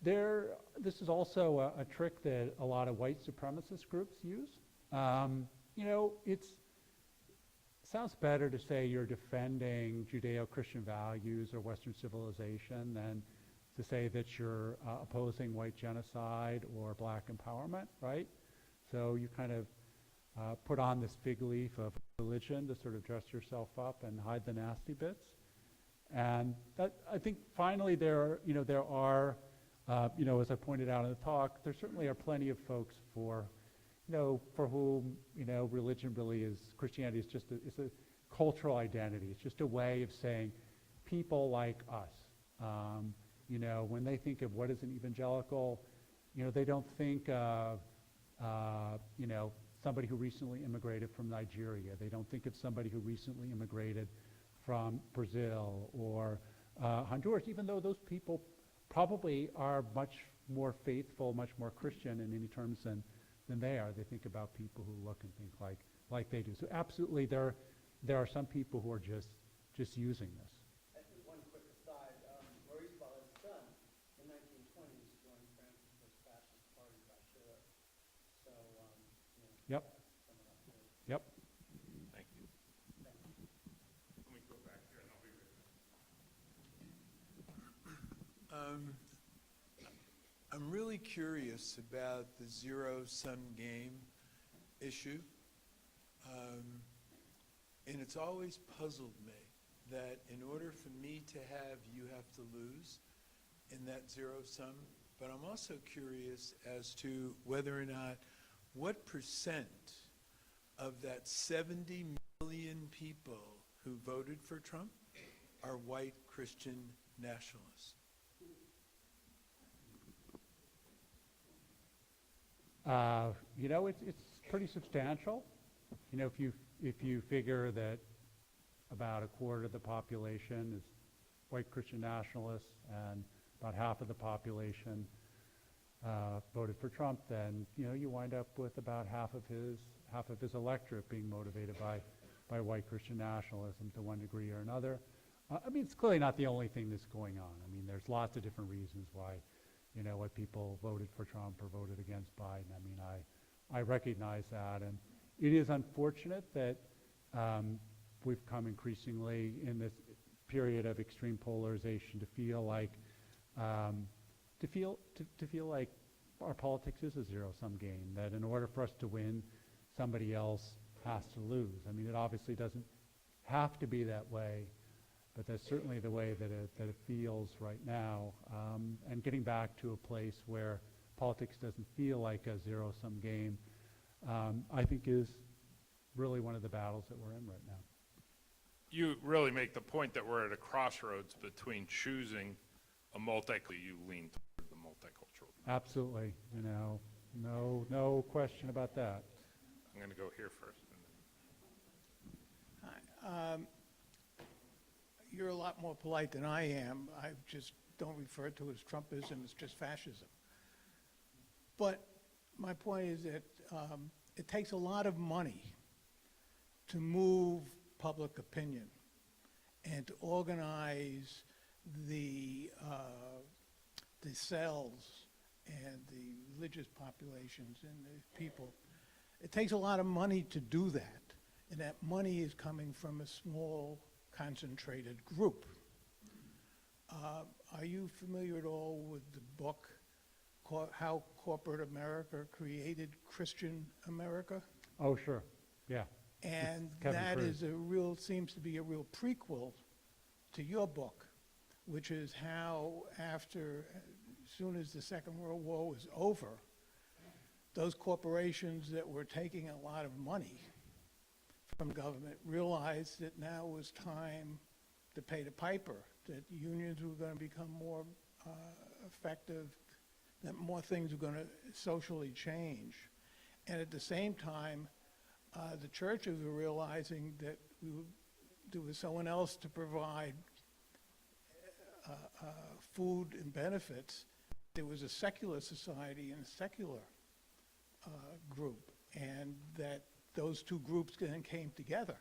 This is also a trick that a lot of white supremacist groups use. It sounds better to say you're defending Judeo-Christian values or Western civilization than to say that you're opposing white genocide or black empowerment, right? So you kind of put on this fig leaf of religion to sort of dress yourself up and hide the nasty bits. And that, I think finally there are, as I pointed out in the talk, there certainly are plenty of folks for whom, religion really is, Christianity is just it's a cultural identity. It's just a way of saying people like us. When they think of what is an evangelical, they don't think of, somebody who recently immigrated from Nigeria. They don't think of somebody who recently immigrated from Brazil or Honduras, even though those people probably are much more faithful, much more Christian in any terms than they are. They think about people who look and think like they do. So absolutely, there are some people who are just using this.
One quick aside.
I'm really curious about the zero-sum game issue. And it's always puzzled me that in order for me to have, you have to lose in that zero-sum. But I'm also curious as to whether or not, what percent of that 70 million people who voted for Trump are white Christian nationalists?
You know, it's pretty substantial. You know, if you figure that about a quarter of the population is white Christian nationalists and about half of the population voted for Trump, then you know you wind up with about half of his electorate being motivated by white Christian nationalism to one degree or another. I mean, it's clearly not the only thing that's going on. I mean, there's lots of different reasons why, you know, what people voted for Trump or voted against Biden. I mean, I recognize that, and it is unfortunate that we've come increasingly in this period of extreme polarization to feel like like our politics is a zero-sum game. That in order for us to win, somebody else has to lose. I mean, it obviously doesn't have to be that way, but that's certainly the way that it feels right now. And getting back to a place where politics doesn't feel like a zero-sum game, I think is really one of the battles that we're in right now.
You really make the point that we're at a crossroads between choosing a you lean toward the multicultural.
Absolutely, you know, no question about that.
I'm going to go here first.
You're a lot more polite than I am. I just don't refer to it as Trumpism, it's just fascism. But my point is that it takes a lot of money to move public opinion and to organize the cells and the religious populations and the people. It takes a lot of money to do that, and that money is coming from a small, concentrated group. Are you familiar at all with the book, How Corporate America Created Christian America?
Oh, sure, yeah.
And
Kevin
that
Cruz.
is seems to be a real prequel to your book, which is how after, as soon as the Second World War was over, those corporations that were taking a lot of money from government realized that now was time to pay the piper, that unions were going to become more effective, that more things were going to socially change. And at the same time, the churches were realizing that there was someone else to provide food and benefits. There was a secular society and a secular group, and that those two groups then came together.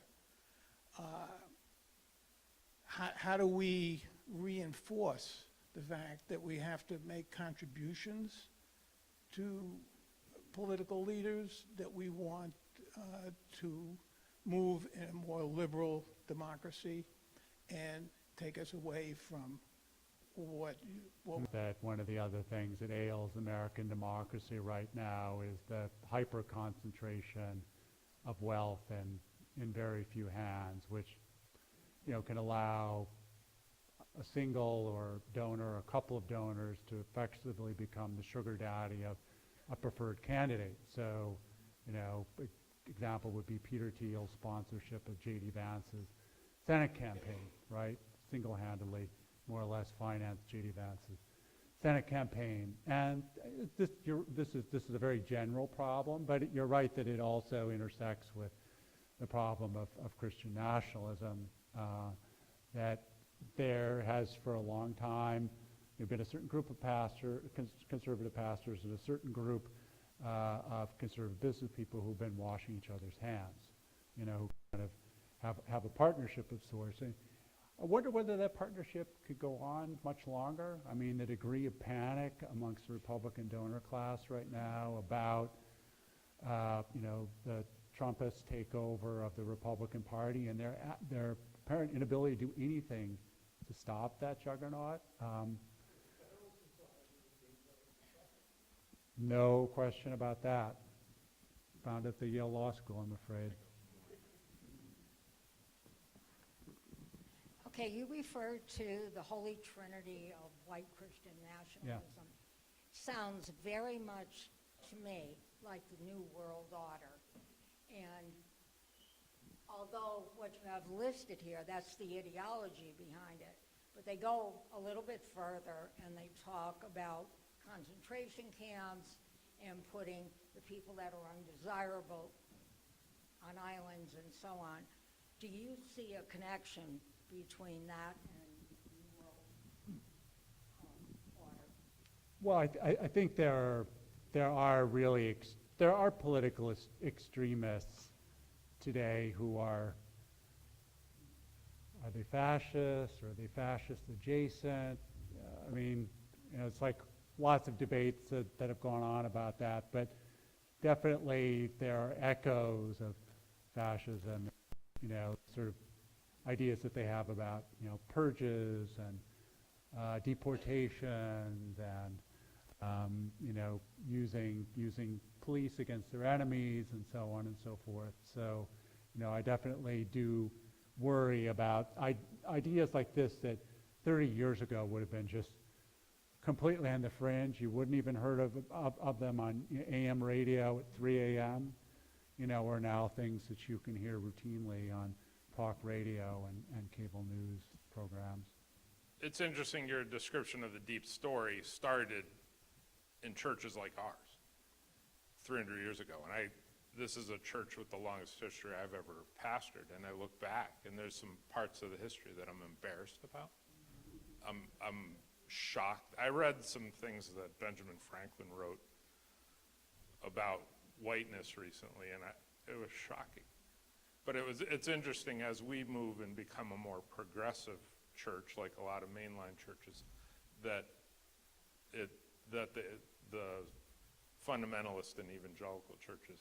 How do we reinforce the fact that we have to make contributions to political leaders, that we want to move in a more liberal democracy and take us away from what
That one of the other things that ails American democracy right now is the hyper-concentration of wealth and in very few hands, which, you know, can allow a single or donor, a couple of donors to effectively become the sugar daddy of a preferred candidate. So, you know, example would be Peter Thiel's sponsorship of J.D. Vance's Senate campaign, right? Single-handedly, more or less, financed J.D. Vance's Senate campaign. And this is a very general problem, but you're right that it also intersects with the problem of Christian nationalism, that there has for a long time been a certain group of conservative pastors and a certain group of conservative business people who've been washing each other's hands, you know, who kind of have a partnership of sorts. And I wonder whether that partnership could go on much longer. I mean, the degree of panic amongst the Republican donor class right now about, you know, the Trumpist takeover of the Republican Party and their apparent inability to do anything to stop that juggernaut. No question about that. Found at the Yale Law School, I'm afraid.
Okay, you referred to the Holy Trinity of white Christian nationalism. Sounds very much to me like the New World Order. And although what you have listed here, that's the ideology behind it, but they go a little bit further and they talk about concentration camps and putting the people that are undesirable on islands and so on. Do you see a connection between that and the New World Order?
Well, I think there are political extremists today who are they fascist, or are they fascist adjacent? I mean, it's like lots of debates that have gone on about that, but definitely there are echoes of fascism, sort of ideas that they have about, purges and deportations and, using police against their enemies and so on and so forth. So, I definitely do worry about ideas like this that 30 years ago would have been just completely on the fringe. You wouldn't even heard of them on AM radio at 3 a.m., or now things that you can hear routinely on talk radio and cable news programs.
It's interesting your description of the deep story started in churches like ours 300 years ago. And this is a church with the longest history I've ever pastored. And I look back, and there's some parts of the history that I'm embarrassed about. I'm shocked. I read some things that Benjamin Franklin wrote about whiteness recently, and it was shocking. But it's interesting as we move and become a more progressive church, like a lot of mainline churches, that the fundamentalist and evangelical churches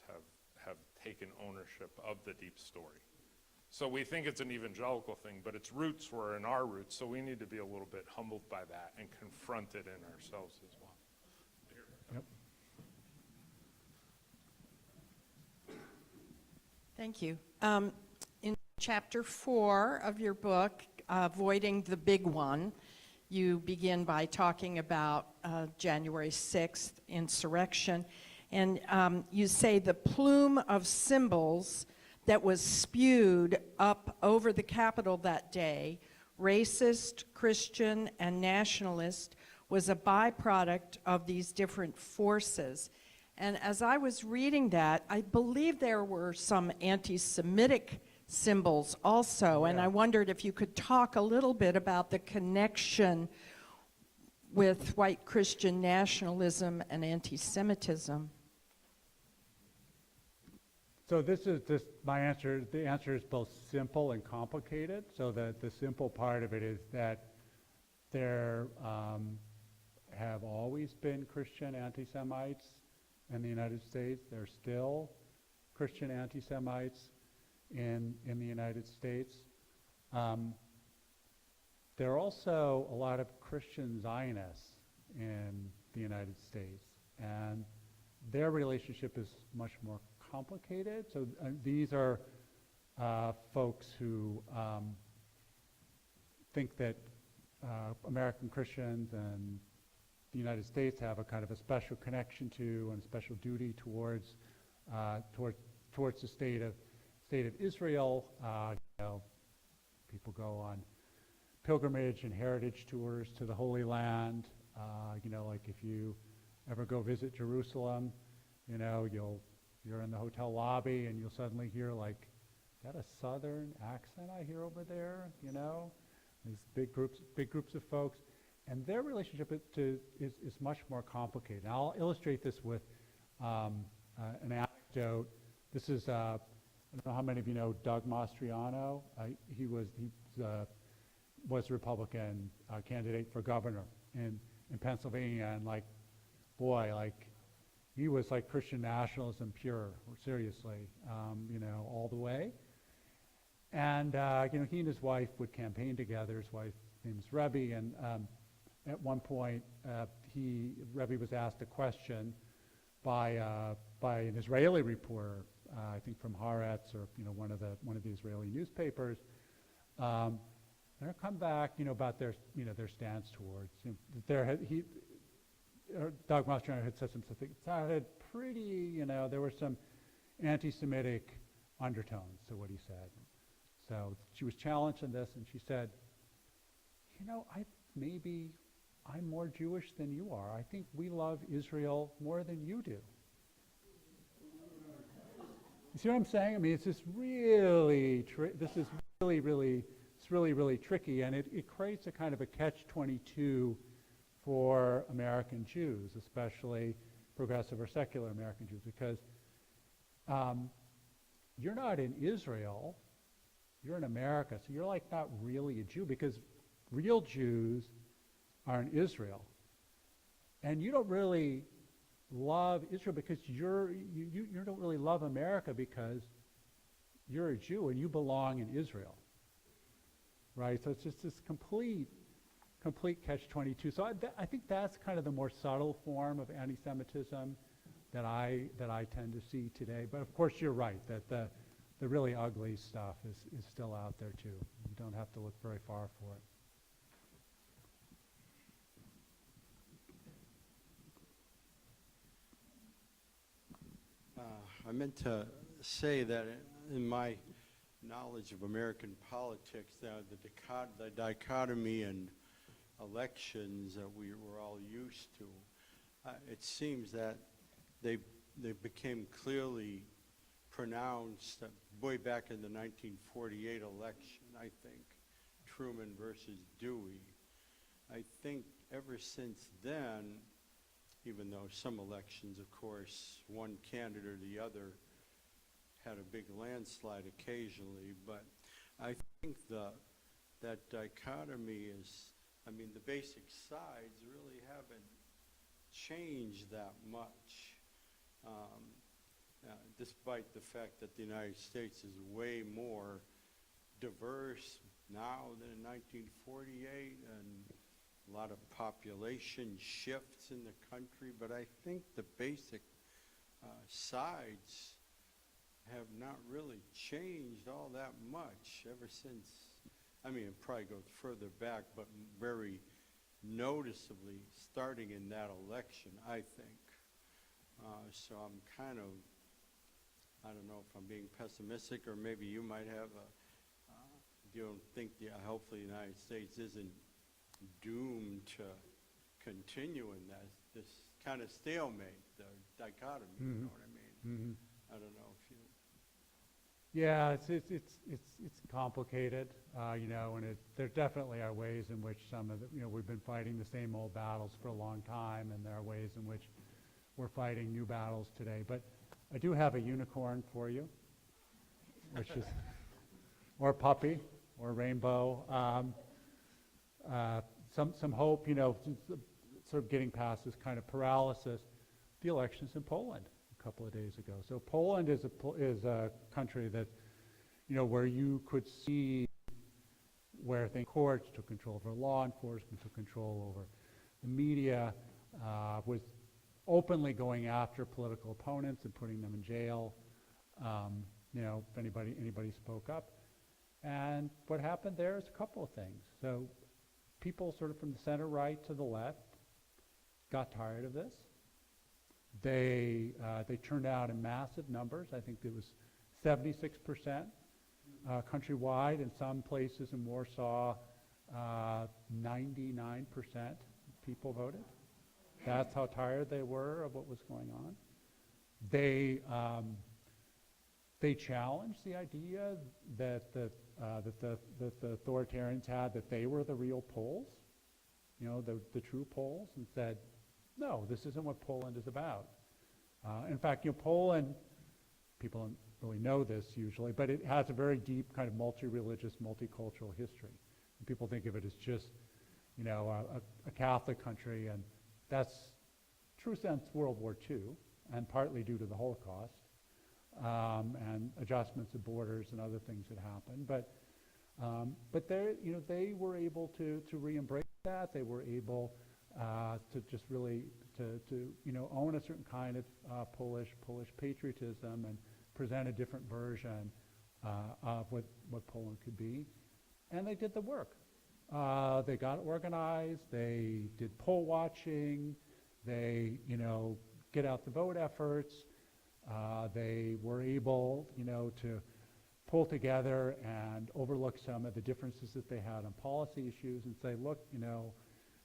have taken ownership of the deep story. So we think it's an evangelical thing, but its roots were in our roots, so we need to be a little bit humbled by that and confront it in ourselves as well.
Yep.
Thank you. In chapter 4 of your book, Avoiding the Big One, you begin by talking about January 6th insurrection, and you say the plume of symbols that was spewed up over the Capitol that day, racist, Christian, and nationalist, was a byproduct of these different forces. And as I was reading that, I believe there were some anti-Semitic symbols also, and I wondered if you could talk a little bit about the connection with white Christian nationalism and anti-Semitism.
So my answer, the answer is both simple and complicated. So the simple part of it is that there have always been Christian anti-Semites in the United States. There are still Christian anti-Semites in the United States. There are also a lot of Christian Zionists in the United States, and their relationship is much more complicated. So these are folks who think that American Christians and the United States have a kind of a special connection to and special duty towards the state of Israel. People go on pilgrimage and heritage tours to the Holy Land. Like if you ever go visit Jerusalem, you're in the hotel lobby and you'll suddenly hear like, is that a southern accent I hear over there? These big groups of folks, and their relationship is much more complicated. And I'll illustrate this with an anecdote. This is I don't know how many of you know Doug Mastriano. He was a Republican candidate for governor in Pennsylvania, and he was like Christian nationalism pure, seriously, all the way. And he and his wife would campaign together. His wife's name is Rebbe, and at one point, Rebbe was asked a question by an Israeli reporter, I think from Haaretz or one of the Israeli newspapers. They're come back about their stance towards Doug Mastriano had said something. It sounded pretty. There were some anti-Semitic undertones to what he said. So she was challenged on this, and she said, I'm more Jewish than you are. I think we love Israel more than you do. You see what I'm saying? I mean, it's just really, really tricky, and it creates a kind of a catch-22 for American Jews, especially progressive or secular American Jews, because you're not in Israel, you're in America, so you're like not really a Jew, because real Jews are in Israel. And you don't really love Israel because you don't really love America because you're a Jew and you belong in Israel. Right? So it's just this complete catch-22. So I think that's kind of the more subtle form of anti-Semitism that I tend to see today. But of course you're right that the really ugly stuff is still out there too. You don't have to look very far for it.
I meant to say that in my knowledge of American politics, the dichotomy in elections that we were all used to, it seems that they became clearly pronounced way back in the 1948 election, I think, Truman versus Dewey. I think ever since then, even though some elections, of course, one candidate or the other had a big landslide occasionally, but I think that dichotomy is, the basic sides really haven't changed that much, despite the fact that the United States is way more diverse now than in 1948, and a lot of population shifts in the country, but I think the basic sides have not really changed all that much ever since, it probably goes further back, but very noticeably starting in that election, I think. So I'm kind of, I don't know if I'm being pessimistic, or maybe you might have you don't think hopefully the United States isn't doomed to continue in this kind of stalemate, the dichotomy, you know what I mean?
Mm-hmm.
I don't know if you...
Yeah, it's complicated, and there definitely are ways in which some of the, we've been fighting the same old battles for a long time, and there are ways in which we're fighting new battles today. But I do have a unicorn for you, which is, or puppy, or rainbow. Some hope, sort of getting past this kind of paralysis. The elections in Poland a couple of days ago. So Poland is a country that, where you could see where the courts took control over law enforcement, took control over the media, was openly going after political opponents and putting them in jail. If anybody spoke up. And what happened there is a couple of things. So people sort of from the center right to the left got tired of this. They turned out in massive numbers. I think it was 76% countrywide. In some places in Warsaw, 99% people voted. That's how tired they were of what was going on. They challenged the idea that the authoritarians had, that they were the real Poles, the true Poles, and said, no, this isn't what Poland is about. In fact, Poland, people don't really know this usually, but it has a very deep kind of multi-religious, multicultural history. And people think of it as just, a Catholic country, and that's true since World War II, and partly due to the Holocaust, and adjustments of borders and other things that happened. But they were able to re-embrace that. They were able to just really to own a certain kind of Polish patriotism and present a different version of what Poland could be. And they did the work. They got organized. They did poll watching. They get out the vote efforts. They were able to pull together and overlook some of the differences that they had on policy issues and say, look,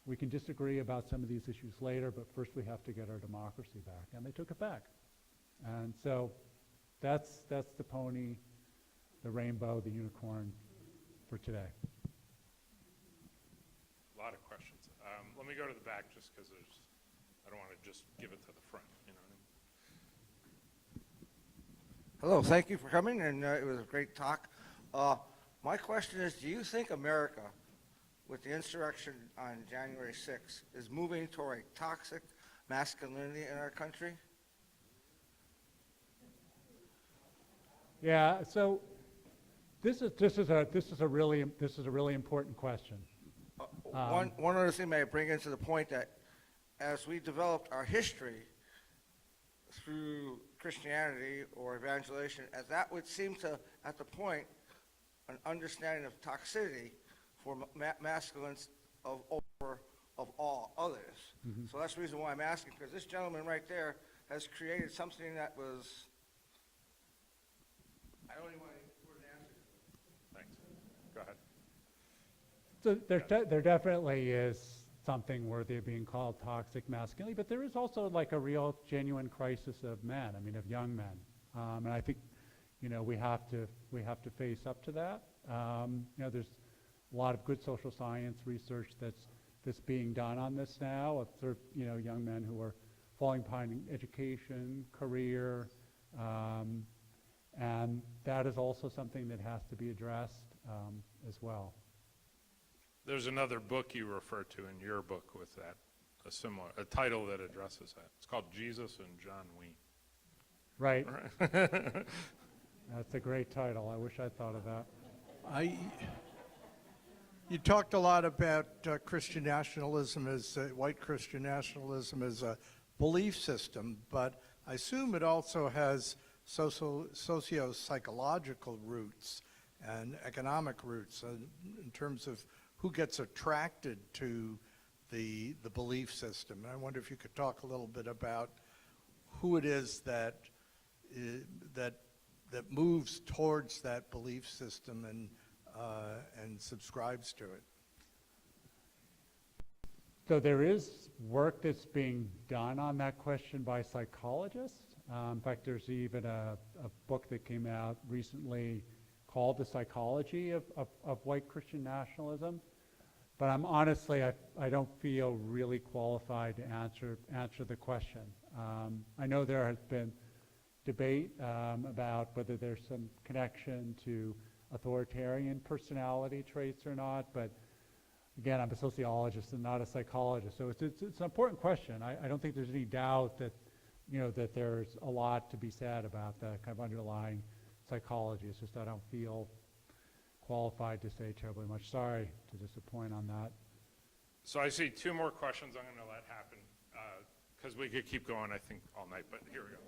we can disagree about some of these issues later, but first we have to get our democracy back. And they took it back. And so that's the pony, the rainbow, the unicorn for today.
A lot of questions. Let me go to the back just because I don't want to just give it to the front. You know what I mean?
Hello, thank you for coming, and it was a great talk. My question is, do you think America, with the insurrection on January 6th, is moving toward a toxic masculinity in our country?
Yeah. So this is a really important question.
One other thing may I bring into the point that as we developed our history through Christianity or evangelization, as that would seem to, at the point, an understanding of toxicity for masculines of all others.
Mm-hmm.
So that's the reason why I'm asking, because this gentleman right there has created something that was, I don't even want to put an answer.
Thanks. Go ahead.
So there definitely is something worthy of being called toxic masculinity, but there is also like a real, genuine crisis of men. I mean, of young men, and I think, we have to face up to that. There's a lot of good social science research that's being done on this now of young men who are falling behind in education, career, and that is also something that has to be addressed as well.
There's another book you refer to in your book with that, a title that addresses that. It's called Jesus and John Wayne.
Right. That's a great title. I wish I'd thought of that.
You talked a lot about Christian nationalism as white Christian nationalism as a belief system, but I assume it also has socio-psychological roots and economic roots in terms of who gets attracted to the belief system. And I wonder if you could talk a little bit about who it is that moves towards that belief system and subscribes to it.
So there is work that's being done on that question by psychologists. In fact, there's even a book that came out recently called The Psychology of White Christian Nationalism. But I'm honestly, I don't feel really qualified to answer the question. I know there has been debate about whether there's some connection to authoritarian personality traits or not, but again, I'm a sociologist and not a psychologist, so it's an important question. I don't think there's any doubt that that there's a lot to be said about the kind of underlying psychology. It's just I don't feel qualified to say terribly much. Sorry to disappoint on that.
So I see two more questions. I'm going to let happen because we could keep going, I think, all night, but here we go.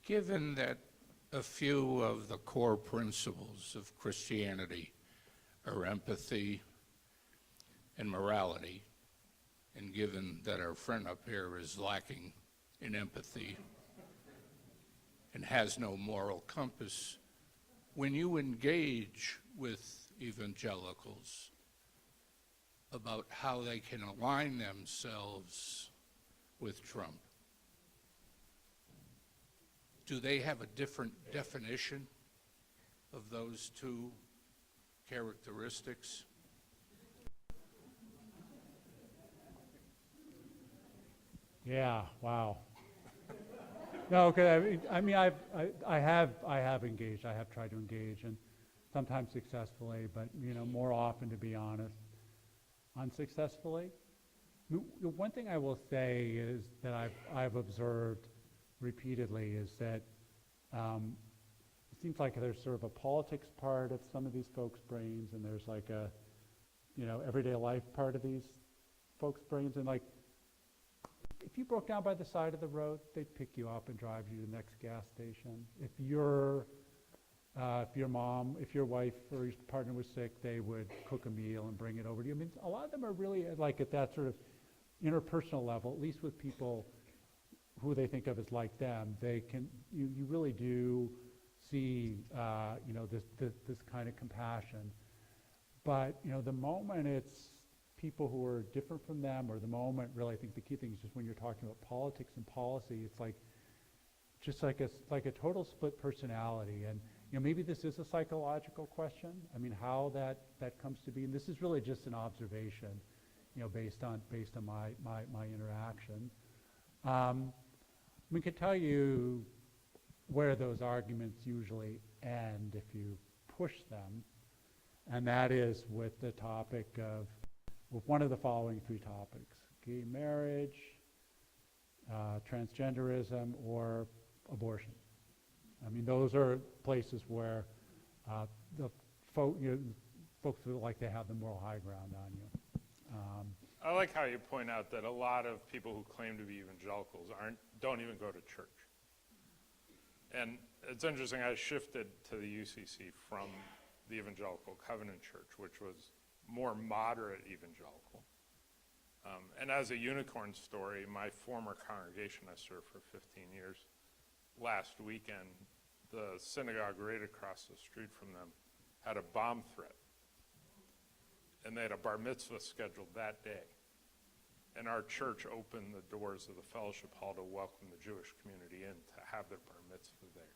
Given that a few of the core principles of Christianity are empathy and morality, and given that our friend up here is lacking in empathy and has no moral compass, when you engage with evangelicals about how they can align themselves with Trump, do they have a different definition of those two characteristics?
Yeah. Wow. No, okay. I mean, I have engaged. I have tried to engage, and sometimes successfully, but more often, to be honest, unsuccessfully. The one thing I will say is that I've observed repeatedly is that it seems like there's sort of a politics part of some of these folks' brains, and there's like a everyday life part of these folks' brains. And like, if you broke down by the side of the road, they'd pick you up and drive you to the next gas station. If your mom, if your wife or your partner was sick, they would cook a meal and bring it over to you. I mean, a lot of them are really like at that sort of interpersonal level, at least with people who they think of as like them. You really do see, this kind of compassion. But, the moment it's people who are different from them, or the moment, really, I think the key thing is just when you're talking about politics and policy, it's like, just like a total split personality. And, maybe this is a psychological question. I mean, how that comes to be. And this is really just an observation, based on my interaction. We could tell you where those arguments usually end if you push them, and that is with the topic of, with one of the following three topics: gay marriage, transgenderism, or abortion. I mean, those are places where the folks feel like they have the moral high ground on you.
I like how you point out that a lot of people who claim to be evangelicals don't even go to church. And it's interesting, I shifted to the UCC from the Evangelical Covenant Church, which was more moderate evangelical. And as a unicorn story, my former congregation I served for 15 years, last weekend, the synagogue right across the street from them had a bomb threat. And they had a bar mitzvah scheduled that day. And our church opened the doors of the fellowship hall to welcome the Jewish community in to have their bar mitzvah there.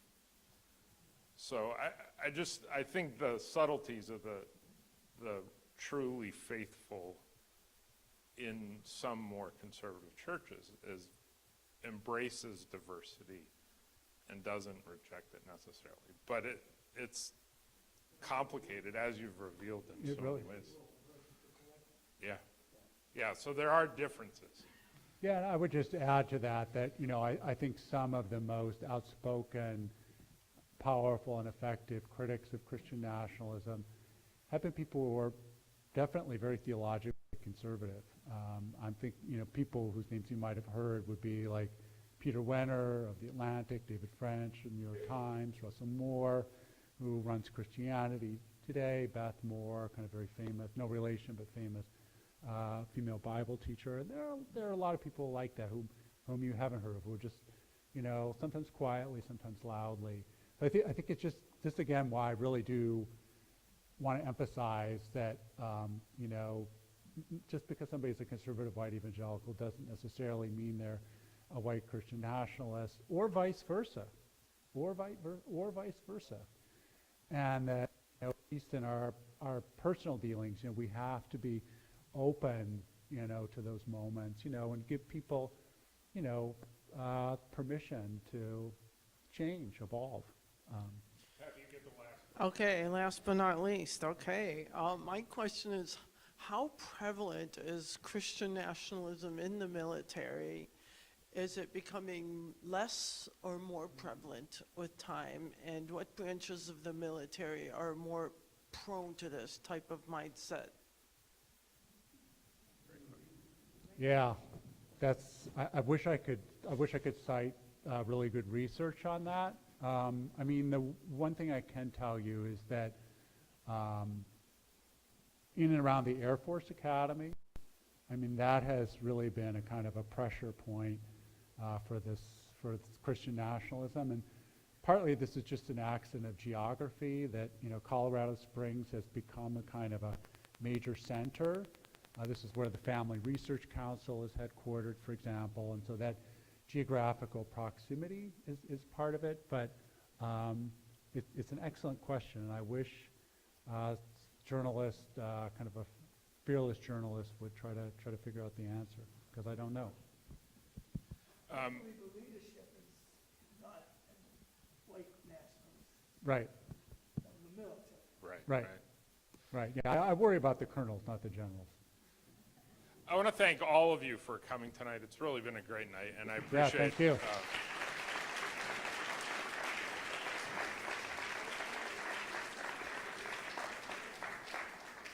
So I think the subtleties of the truly faithful in some more conservative churches is embraces diversity and doesn't reject it necessarily. But it's complicated, as you've revealed in so many ways. Yeah, so there are differences.
Yeah, and I would just add to that, I think some of the most outspoken, powerful, and effective critics of Christian nationalism have been people who are definitely very theologically conservative. I'm thinking, people whose names you might have heard would be like Peter Wenner of The Atlantic, David French of The New York Times, Russell Moore, who runs Christianity Today, Beth Moore, kind of very famous, no relation but famous, female Bible teacher. And there are a lot of people like that whom you haven't heard of, who are just, sometimes quietly, sometimes loudly. So I think it's just again why I really do want to emphasize that, just because somebody's a conservative white evangelical doesn't necessarily mean they're a white Christian nationalist, or vice versa, and that, at least in our personal dealings, we have to be open, to those moments, and give people, permission to change, evolve.
Okay, last but not least, my question is, how prevalent is Christian nationalism in the military? Is it becoming less or more prevalent with time? And what branches of the military are more prone to this type of mindset?
Yeah, I wish I could cite really good research on that. I mean, the one thing I can tell you is that in and around the Air Force Academy, I mean, that has really been a kind of a pressure point for this Christian nationalism. And partly this is just an accident of geography that, Colorado Springs has become a kind of a major center. This is where the Family Research Council is headquartered, for example, and so that geographical proximity is part of it. But it's an excellent question, and I wish journalists, kind of a fearless journalist, would try to figure out the answer, because I don't know.
The leadership is not white nationalists
Right.
of the military.
Right. Yeah, I worry about the colonels, not the generals.
I want to thank all of you for coming tonight. It's really been a great night, and I appreciate
thank you.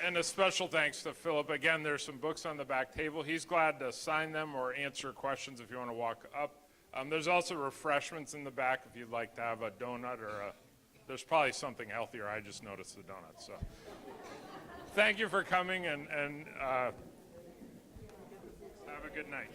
And a special thanks to Philip. Again, there's some books on the back table. He's glad to sign them or answer questions if you want to walk up. There's also refreshments in the back if you'd like to have a donut or there's probably something healthier. I just noticed the donut. So thank you for coming and have a good night.